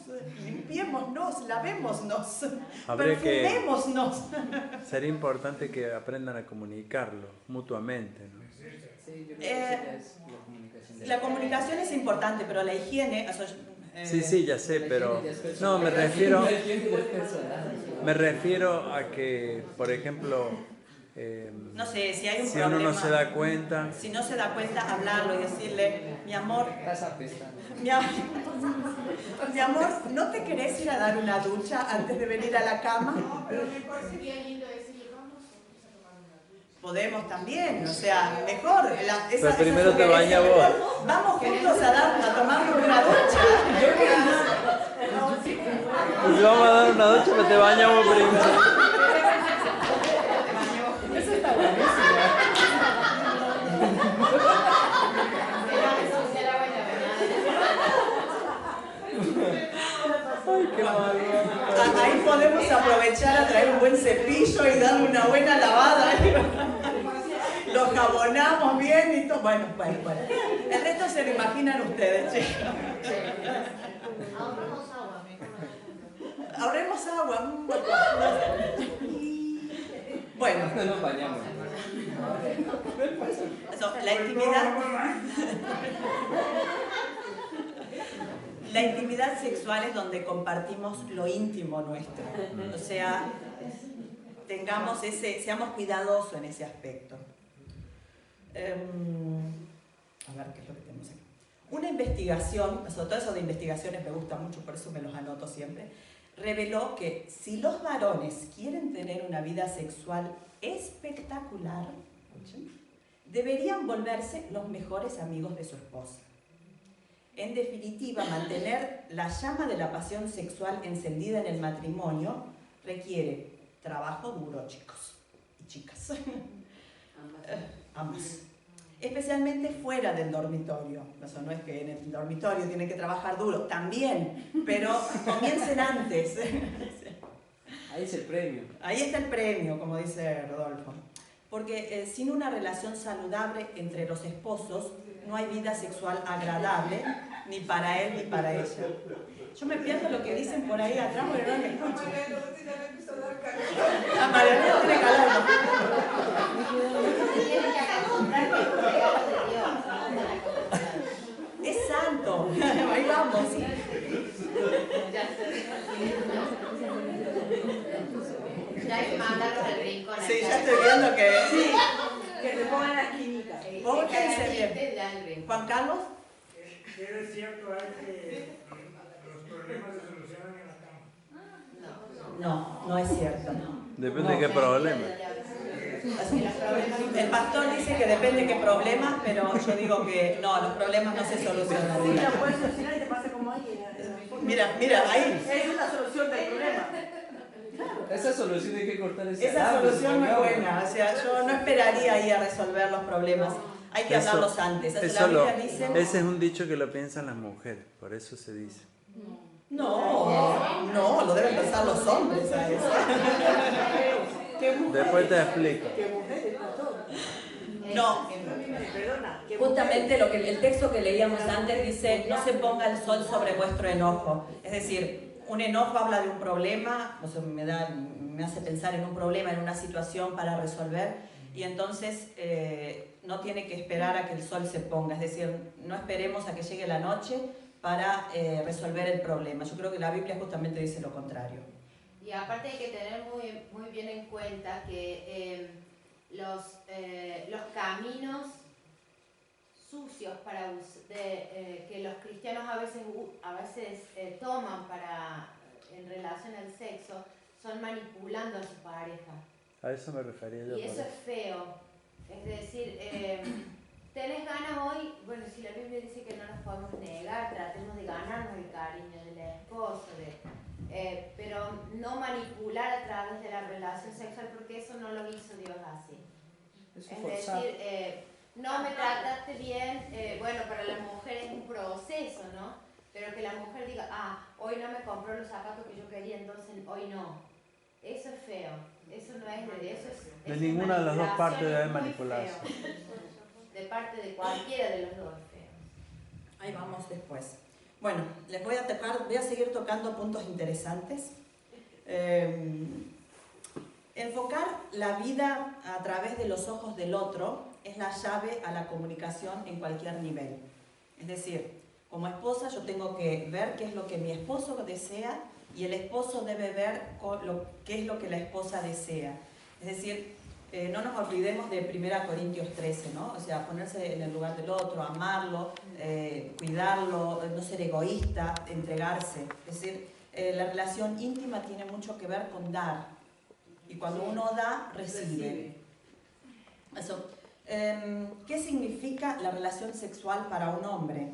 limpiémonos, lavémonos, perfumémonos. Sería importante que aprendan a comunicarlo mutuamente, ¿no? La comunicación es importante, pero la higiene... Sí, ya sé, pero... No, me refiero a que, por ejemplo... no sé, si hay un si problema... uno no se da cuenta... Si no se da cuenta, hablarlo y decirle, mi amor, ¿no te querés ir a dar una ducha antes de venir a la cama? No, pero me parece bien lindo decirle, vamos a tomar una ducha. Podemos también, o sea, mejor. Pero primero te bañas vos. Vamos juntos a tomarnos una ducha. Si vamos a dar una ducha, pues te bañamos primero. Eso está buenísimo. Ay, qué malo. Ahí podemos aprovechar a traer un buen cepillo y darle una buena lavada. Lo jabonamos bien y todo. Bueno. El resto se lo imaginan ustedes, chicos. Ahorramos agua. Ahorremos agua. Bueno. Nos bañamos. Eso, la intimidad. La intimidad sexual es donde compartimos lo íntimo nuestro. O sea, seamos cuidadosos en ese aspecto. A ver, ¿qué es lo que tenemos aquí? Una investigación, sobre todo eso de investigaciones me gusta mucho, por eso me los anoto siempre, reveló que si los varones quieren tener una vida sexual espectacular, deberían volverse los mejores amigos de su esposa. En definitiva, mantener la llama de la pasión sexual encendida en el matrimonio requiere trabajo duro, chicos y chicas. Ambas. Especialmente fuera del dormitorio. Eso no es que en el dormitorio tienen que trabajar duro, también, pero comiencen antes. Ahí es el premio. Ahí está el premio, como dice Rodolfo. Porque sin una relación saludable entre los esposos, no hay vida sexual agradable, ni para él ni para ella. Yo me pierdo lo que dicen por ahí atrás, pero no me escucho. Ah, Mariano tiene calor. Es santo. Ahí vamos. Ya hay que mandarlos al rincón. Sí, ya estoy viendo que... Sí, que se pongan las químicas. Pónganse bien. Juan Carlos. ¿Es cierto que los problemas se solucionan en la cama? No es cierto. Depende de qué problema. El pastor dice que depende de qué problemas, pero yo digo que no, los problemas no se solucionan. Sí, la puedes solucionar y te pasa como ahí. Mira, ahí. Es la solución del problema. Esa solución hay que cortar ese Esa solución no es buena, o sea, yo no esperaría ahí a resolver los problemas. Hay que hablarlos antes. O sea, la Biblia dice... Ese es un dicho que lo piensan las mujeres, por eso se dice. No, lo deben pensar los hombres a eso. Después te explico. No, justamente el texto que leíamos antes dice, no se ponga el sol sobre vuestro enojo. Es decir, un enojo habla de un problema, o sea, me hace pensar en un problema, en una situación para resolver, y entonces no tiene que esperar a que el sol se ponga, es decir, no esperemos a que llegue la noche para resolver el problema. Yo creo que la Biblia justamente dice lo contrario. Y aparte hay que tener muy bien en cuenta que los caminos sucios que los cristianos a veces toman en relación al sexo son manipulando a su pareja. A eso me refería yo. Y eso es feo. Es decir, tenés ganas hoy, bueno, si la Biblia dice que no nos podemos negar, tratemos de ganarnos el cariño del esposo, pero no manipular a través de la relación sexual, porque eso no lo hizo Dios así. Eso es forzar. decir, no me trataste bien, bueno, para la mujer es un proceso, ¿no? Pero que la mujer diga, hoy no me compró los zapatos que yo quería, entonces hoy no. Eso es feo, eso no es de eso. De ninguna de las dos partes debe manipularse. De parte de cualquiera de los dos es feo. Ahí vamos después. Bueno, les voy a seguir tocando puntos interesantes. Enfocar la vida a través de los ojos del otro es la llave a la comunicación en cualquier nivel. Es decir, como esposa yo tengo que ver qué es lo que mi esposo desea y el esposo debe ver qué es lo que la esposa desea. Es decir, no nos olvidemos de 1 Corintios 13, ¿no? O sea, ponerse en el lugar del otro, amarlo, cuidarlo, no ser egoísta, entregarse. Es decir, la relación íntima tiene mucho que ver con dar. Y cuando uno da, recibe. Eso. ¿Qué significa la relación sexual para un hombre?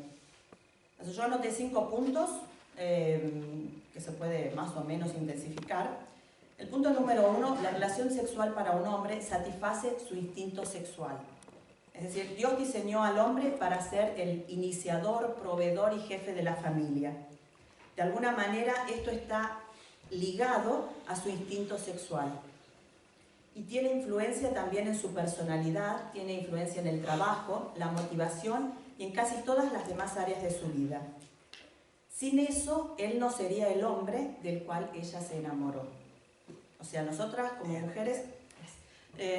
Yo anoté 5 puntos que se puede más o menos intensificar. El punto número 1, la relación sexual para un hombre satisface su instinto sexual. Es decir, Dios diseñó al hombre para ser el iniciador, proveedor y jefe de la familia. De alguna manera esto está ligado a su instinto sexual. Y tiene influencia también en su personalidad, tiene influencia en el trabajo, la motivación y en casi todas las demás áreas de su vida. Sin eso, él no sería el hombre del cual ella se enamoró. O sea, nosotras como mujeres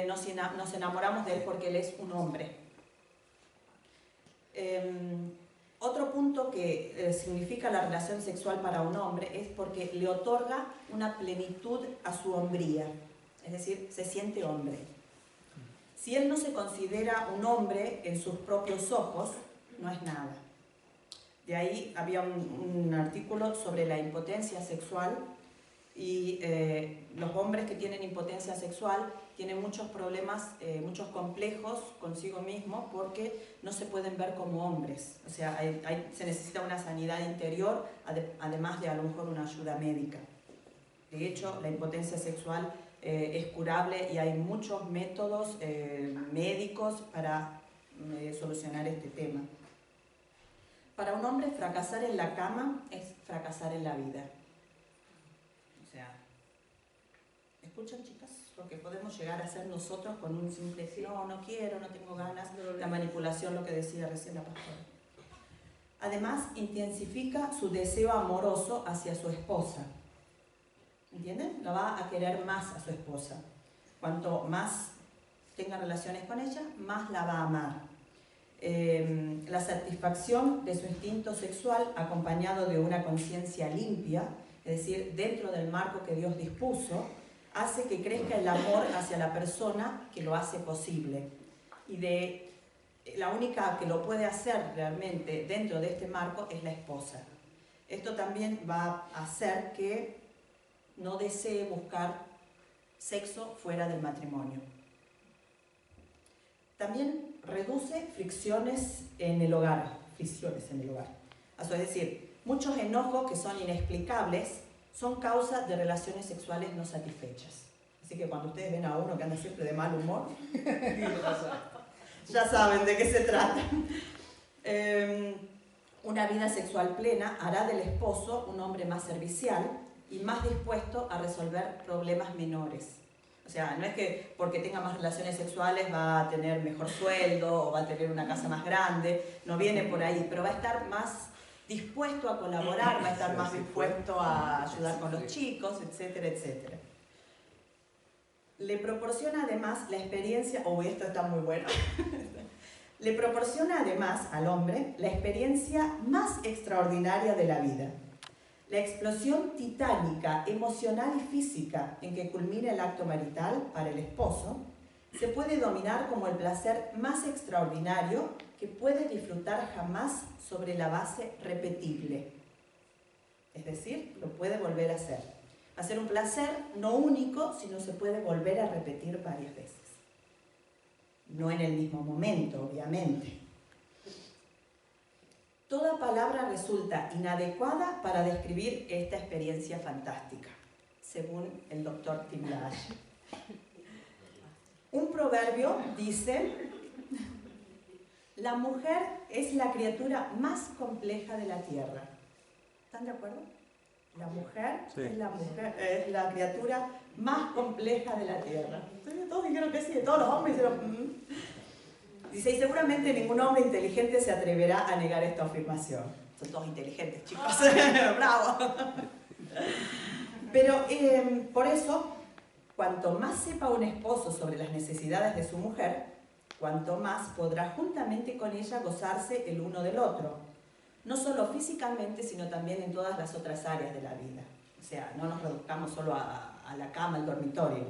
nos enamoramos de él porque él es un hombre. Otro punto que significa la relación sexual para un hombre es porque le otorga una plenitud a su hombría. Es decir, se siente hombre. Si él no se considera un hombre en sus propios ojos, no es nada. De ahí había un artículo sobre la impotencia sexual y los hombres que tienen impotencia sexual tienen muchos problemas, muchos complejos consigo mismos porque no se pueden ver como hombres. O sea, se necesita una sanidad interior, además de a lo mejor una ayuda médica. De hecho, la impotencia sexual es curable y hay muchos métodos médicos para solucionar este tema. Para un hombre, fracasar en la cama es fracasar en la vida. O sea, ¿escuchan, chicas? Porque podemos llegar a ser nosotros con un simple no quiero, no tengo ganas, la manipulación, lo que decía recién la pastora. Además, intensifica su deseo amoroso hacia su esposa. ¿Entienden? La va a querer más a su esposa. Cuanto más tenga relaciones con ella, más la va a amar. La satisfacción de su instinto sexual acompañado de una conciencia limpia, es decir, dentro del marco que Dios dispuso, hace que crezca el amor hacia la persona que lo hace posible. Y la única que lo puede hacer realmente dentro de este marco es la esposa. Esto también va a hacer que no desee buscar sexo fuera del matrimonio. También reduce fricciones en el hogar. Es decir, muchos enojos que son inexplicables son causa de relaciones sexuales no satisfechas. Así que cuando ustedes ven a uno que anda siempre de mal humor, ya saben de qué se trata. Una vida sexual plena hará del esposo un hombre más servicial y más dispuesto a resolver problemas menores. O sea, no es que porque tenga más relaciones sexuales va a tener mejor sueldo o va a tener una casa más grande, no viene por ahí, pero va a estar más dispuesto a colaborar, va a estar más dispuesto a ayudar con los chicos, etcétera, etcétera. Le proporciona además la experiencia, esto está muy bueno, le proporciona además al hombre la experiencia más extraordinaria de la vida. La explosión titánica, emocional y física en que culmina el acto marital para el esposo se puede dominar como el placer más extraordinario que puede disfrutar jamás sobre la base repetible. Es decir, lo puede volver a hacer. Va a ser un placer no único, sino se puede volver a repetir varias veces. No en el mismo momento, obviamente. Toda palabra resulta inadecuada para describir esta experiencia fantástica, según el doctor Tim LaHaye. Un proverbio dice: la mujer es la criatura más compleja de la tierra. ¿Están de acuerdo? La mujer, sí, es la criatura más compleja de la tierra. Todos dijeron que sí, todos los hombres dijeron Dice, y seguramente ningún hombre inteligente se atreverá a negar esta afirmación. Son todos inteligentes, chicos. ¡Bravo! Pero por eso, cuanto más sepa un esposo sobre las necesidades de su mujer, cuanto más podrá juntamente con ella gozarse el uno del otro. No solo físicamente, sino también en todas las otras áreas de la vida. O sea, no nos reduzcamos solo a la cama, al dormitorio.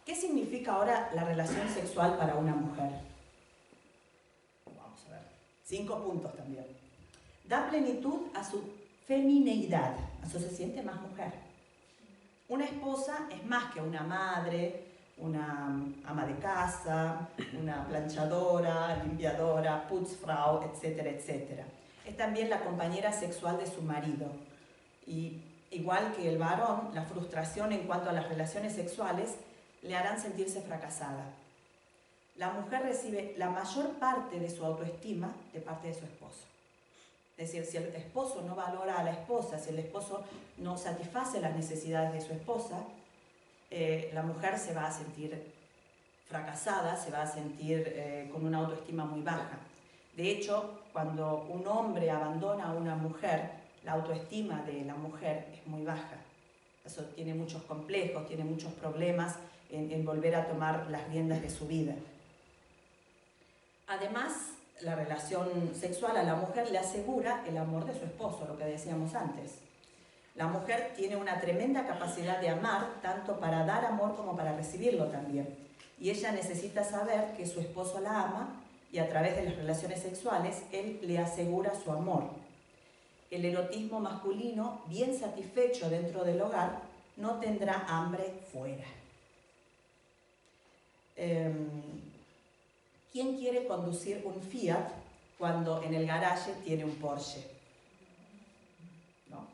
¿Qué significa ahora la relación sexual para una mujer? 5 puntos también. Da plenitud a su femineidad, a su se siente más mujer. Una esposa es más que una madre, una ama de casa, una planchadora, limpiadora, putzfrau, etcétera, etcétera. Es también la compañera sexual de su marido. Y igual que el varón, la frustración en cuanto a las relaciones sexuales le harán sentirse fracasada. La mujer recibe la mayor parte de su autoestima de parte de su esposo. Es decir, si el esposo no valora a la esposa, si el esposo no satisface las necesidades de su esposa, la mujer se va a sentir fracasada, se va a sentir con una autoestima muy baja. De hecho, cuando un hombre abandona a una mujer, la autoestima de la mujer es muy baja. Eso tiene muchos complejos, tiene muchos problemas en volver a tomar las riendas de su vida. Además, la relación sexual a la mujer le asegura el amor de su esposo, lo que decíamos antes. La mujer tiene una tremenda capacidad de amar, tanto para dar amor como para recibirlo también. Y ella necesita saber que su esposo la ama y a través de las relaciones sexuales él le asegura su amor. El erotismo masculino, bien satisfecho dentro del hogar, no tendrá hambre fuera. ¿Quién quiere conducir un Fiat cuando en el garaje tiene un Porsche? ¿No?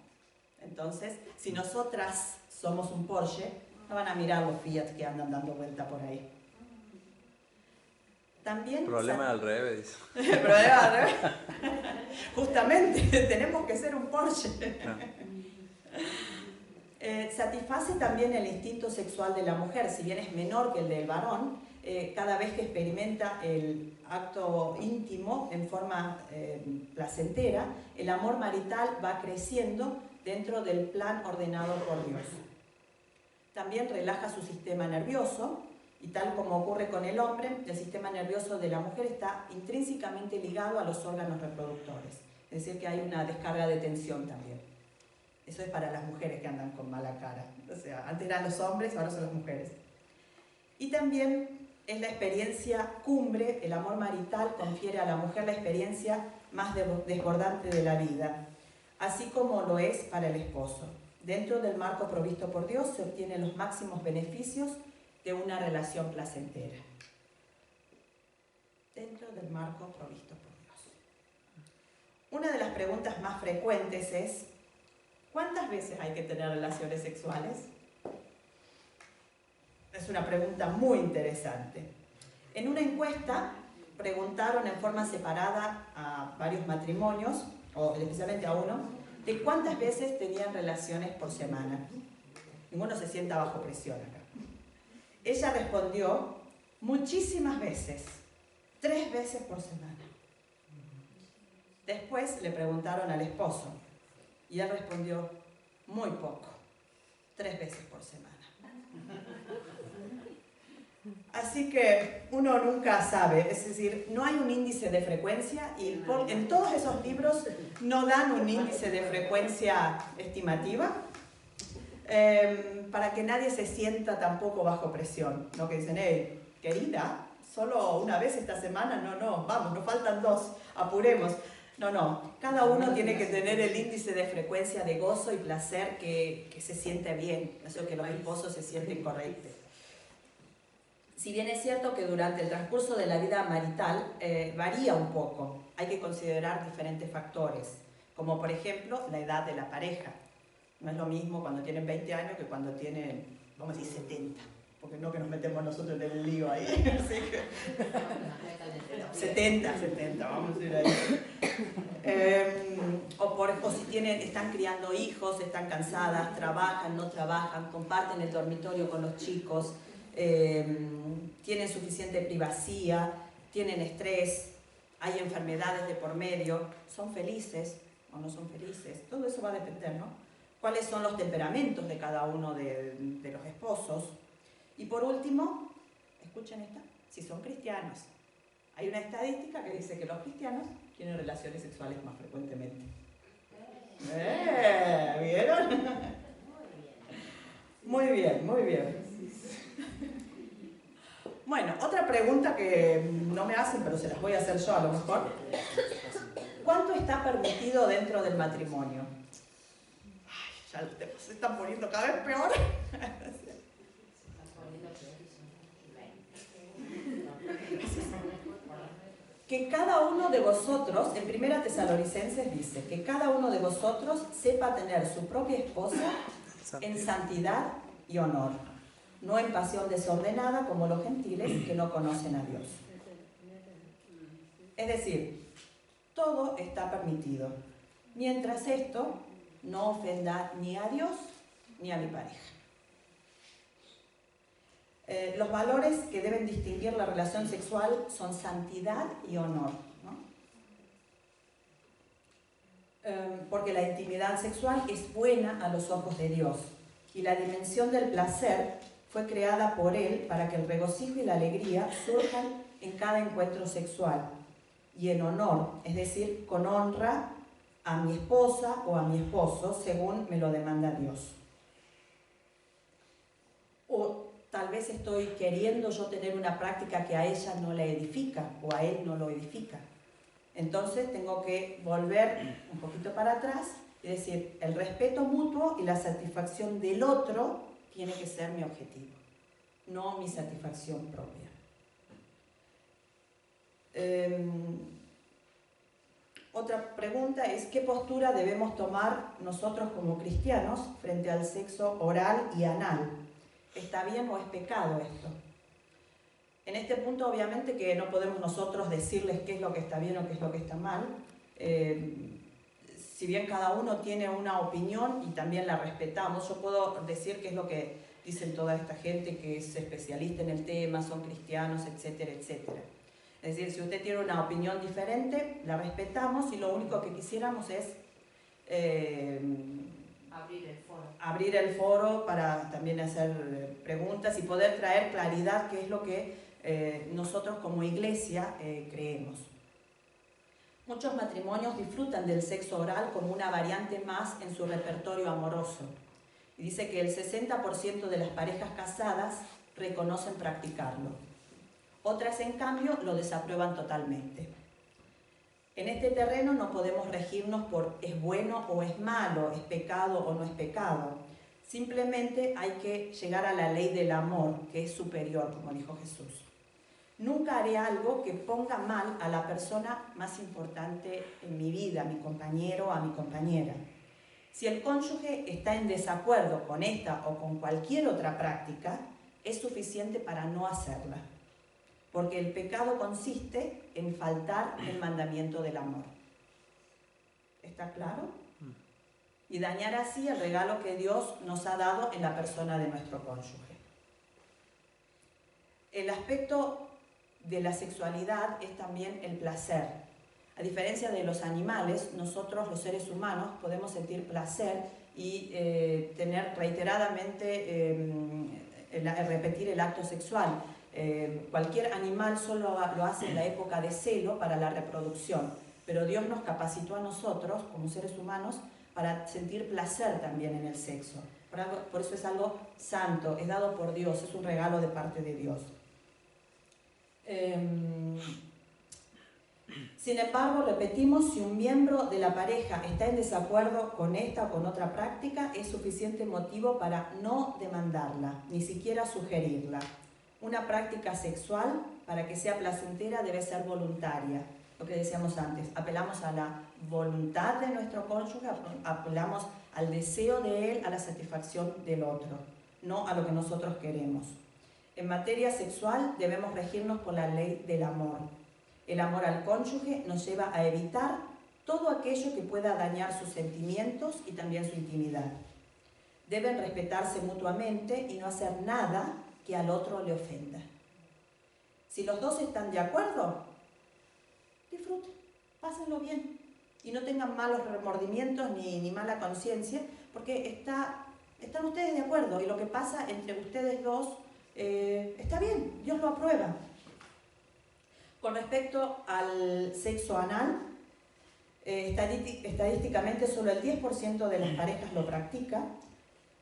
Entonces, si nosotras somos un Porsche, no van a mirar los Fiat que andan dando vuelta por ahí. También problema al revés. Problema al revés. Justamente, tenemos que ser un Porsche. Satisface también el instinto sexual de la mujer, si bien es menor que el del varón, cada vez que experimenta el acto íntimo en forma placentera, el amor marital va creciendo dentro del plan ordenado por Dios. También relaja su sistema nervioso, y tal como ocurre con el hombre, el sistema nervioso de la mujer está intrínsecamente ligado a los órganos reproductores. Es decir, que hay una descarga de tensión también. Eso es para las mujeres que andan con mala cara. O sea, antes eran los hombres, ahora son las mujeres. Y también es la experiencia cumbre, el amor marital confiere a la mujer la experiencia más desbordante de la vida, así como lo es para el esposo. Dentro del marco provisto por Dios se obtienen los máximos beneficios de una relación placentera. Dentro del marco provisto por Dios. Una de las preguntas más frecuentes es: ¿cuántas veces hay que tener relaciones sexuales? Es una pregunta muy interesante. En una encuesta preguntaron en forma separada a varios matrimonios, o especialmente a uno, de cuántas veces tenían relaciones por semana. Ninguno se sienta bajo presión acá. Ella respondió: muchísimas veces, 3 veces por semana. Después le preguntaron al esposo y él respondió: muy poco, 3 veces por semana. Así que uno nunca sabe, es decir, no hay un índice de frecuencia y en todos esos libros no dan un índice de frecuencia estimativa. Para que nadie se sienta tampoco bajo presión, ¿no? Que dicen: hey, querida, solo una vez esta semana, no, vamos, nos faltan 2, apuremos. No, cada uno tiene que tener el índice de frecuencia de gozo y placer que se siente bien, eso que los esposos se sienten correctos. Si bien es cierto que durante el transcurso de la vida marital varía un poco, hay que considerar diferentes factores, como por ejemplo la edad de la pareja. No es lo mismo cuando tienen 20 años que cuando tienen, vamos a decir, 70. Porque no que nos metemos nosotros en el lío ahí. Así que 70, vamos a decir ahí. O si están criando hijos, están cansadas, trabajan, no trabajan, comparten el dormitorio con los chicos, tienen suficiente privacidad, tienen estrés, hay enfermedades de por medio, son felices o no son felices. Todo eso va a depender, ¿no? Cuáles son los temperamentos de cada uno de los esposos. Y por último, escuchen esta, si son cristianos. Hay una estadística que dice que los cristianos tienen relaciones sexuales más frecuentemente. ¿Vieron? Muy bien, muy bien. Bueno, otra pregunta que no me hacen, pero se las voy a hacer yo a lo mejor. ¿Cuánto está permitido dentro del matrimonio? Ya se están poniendo cada vez peor. que cada uno de vosotros, en 1 Tesalonicenses dice, que cada uno de vosotros sepa tener su propia esposa en santidad y honor, no en pasión desordenada como los gentiles que no conocen a Dios. Es decir, todo está permitido, mientras esto no ofenda ni a Dios ni a mi pareja. Los valores que deben distinguir la relación sexual son santidad y honor, ¿no? Porque la intimidad sexual es buena a los ojos de Dios y la dimensión del placer fue creada por Él para que el regocijo y la alegría surjan en cada encuentro sexual y en honor, es decir, con honra a mi esposa o a mi esposo según me lo demanda Dios. O tal vez estoy queriendo yo tener una práctica que a ella no la edifica o a él no lo edifica. Entonces tengo que volver un poquito para atrás y decir, el respeto mutuo y la satisfacción del otro tiene que ser mi objetivo, no mi satisfacción propia. Otra pregunta es, ¿qué postura debemos tomar nosotros como cristianos frente al sexo oral y anal? ¿Está bien o es pecado esto? En este punto obviamente que no podemos nosotros decirles qué es lo que está bien o qué es lo que está mal. Si bien cada uno tiene una opinión y también la respetamos, yo puedo decir qué es lo que dicen toda esta gente que es especialista en el tema, son cristianos, etcétera, etcétera. Es decir, si usted tiene una opinión diferente, la respetamos y lo único que quisiéramos es abrir el foro para también hacer preguntas y poder traer claridad, qué es lo que nosotros como iglesia creemos. Muchos matrimonios disfrutan del sexo oral como una variante más en su repertorio amoroso. Y dice que el 60% de las parejas casadas reconocen practicarlo. Otras, en cambio, lo desaprueban totalmente. En este terreno no podemos regirnos por es bueno o es malo, es pecado o no es pecado. Simplemente hay que llegar a la ley del amor, que es superior, como dijo Jesús. Nunca haré algo que ponga mal a la persona más importante en mi vida, a mi compañero o a mi compañera. Si el cónyuge está en desacuerdo con esta o con cualquier otra práctica, es suficiente para no hacerla. Porque el pecado consiste en faltar el mandamiento del amor. ¿Está claro? Y dañar así el regalo que Dios nos ha dado en la persona de nuestro cónyuge. El aspecto de la sexualidad es también el placer. A diferencia de los animales, nosotros los seres humanos podemos sentir placer y tener reiteradamente, repetir el acto sexual. Cualquier animal solo lo hace en la época de celo para la reproducción, pero Dios nos capacitó a nosotros como seres humanos para sentir placer también en el sexo. Por eso es algo santo, es dado por Dios, es un regalo de parte de Dios. Sin embargo, repetimos, si un miembro de la pareja está en desacuerdo con esta o con otra práctica, es suficiente motivo para no demandarla, ni siquiera sugerirla. Una práctica sexual, para que sea placentera, debe ser voluntaria. Lo que decíamos antes, apelamos a la voluntad de nuestro cónyuge, apelamos al deseo de él, a la satisfacción del otro, no a lo que nosotros queremos. En materia sexual debemos regirnos por la ley del amor. El amor al cónyuge nos lleva a evitar todo aquello que pueda dañar sus sentimientos y también su intimidad. Deben respetarse mutuamente y no hacer nada que al otro le ofenda. Si los dos están de acuerdo, disfruten, pásenlo bien y no tengan malos remordimientos ni mala conciencia, porque están ustedes de acuerdo y lo que pasa entre ustedes dos está bien, Dios lo aprueba. Con respecto al sexo anal, estadísticamente solo el 10% de las parejas lo practica,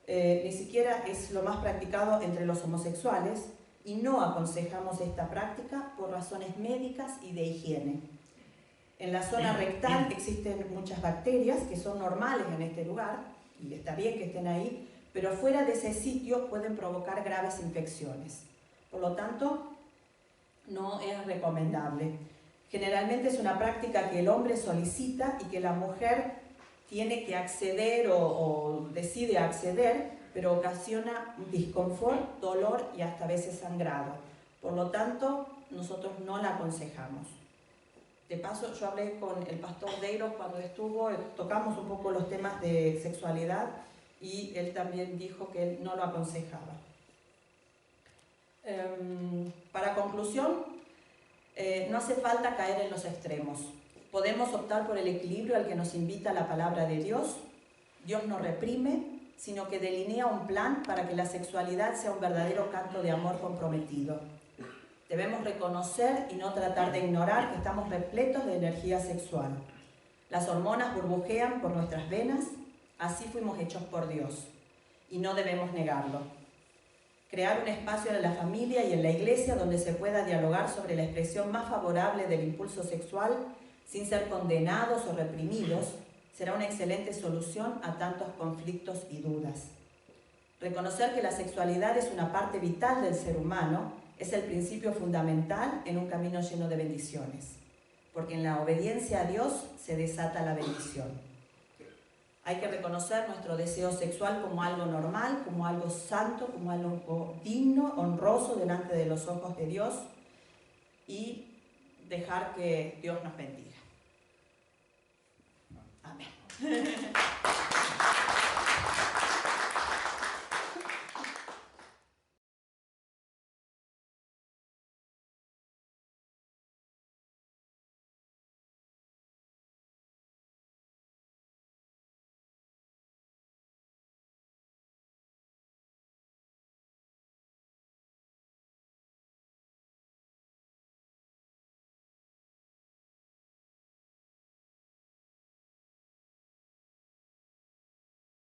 ni siquiera es lo más practicado entre los homosexuales y no aconsejamos esta práctica por razones médicas y de higiene. En la zona rectal existen muchas bacterias que son normales en este lugar y está bien que estén ahí, pero fuera de ese sitio pueden provocar graves infecciones. Por lo tanto, no es recomendable. Generalmente es una práctica que el hombre solicita y que la mujer tiene que acceder o decide acceder, pero ocasiona disconfort, dolor y hasta a veces sangrado. Por lo tanto, nosotros no la aconsejamos. De paso, yo hablé con el pastor Deiros cuando estuvo, tocamos un poco los temas de sexualidad y él también dijo que él no lo aconsejaba. Para conclusión, no hace falta caer en los extremos. Podemos optar por el equilibrio al que nos invita la palabra de Dios. Dios no reprime, sino que delinea un plan para que la sexualidad sea un verdadero canto de amor comprometido. Debemos reconocer y no tratar de ignorar que estamos repletos de energía sexual. Las hormonas burbujean por nuestras venas, así fuimos hechos por Dios, y no debemos negarlo. Crear un espacio en la familia y en la iglesia donde se pueda dialogar sobre la expresión más favorable del impulso sexual sin ser condenados o reprimidos será una excelente solución a tantos conflictos y dudas. Reconocer que la sexualidad es una parte vital del ser humano es el principio fundamental en un camino lleno de bendiciones, porque en la obediencia a Dios se desata la bendición. Hay que reconocer nuestro deseo sexual como algo normal, como algo santo, como algo digno, honroso delante de los ojos de Dios y dejar que Dios nos bendiga. Amén.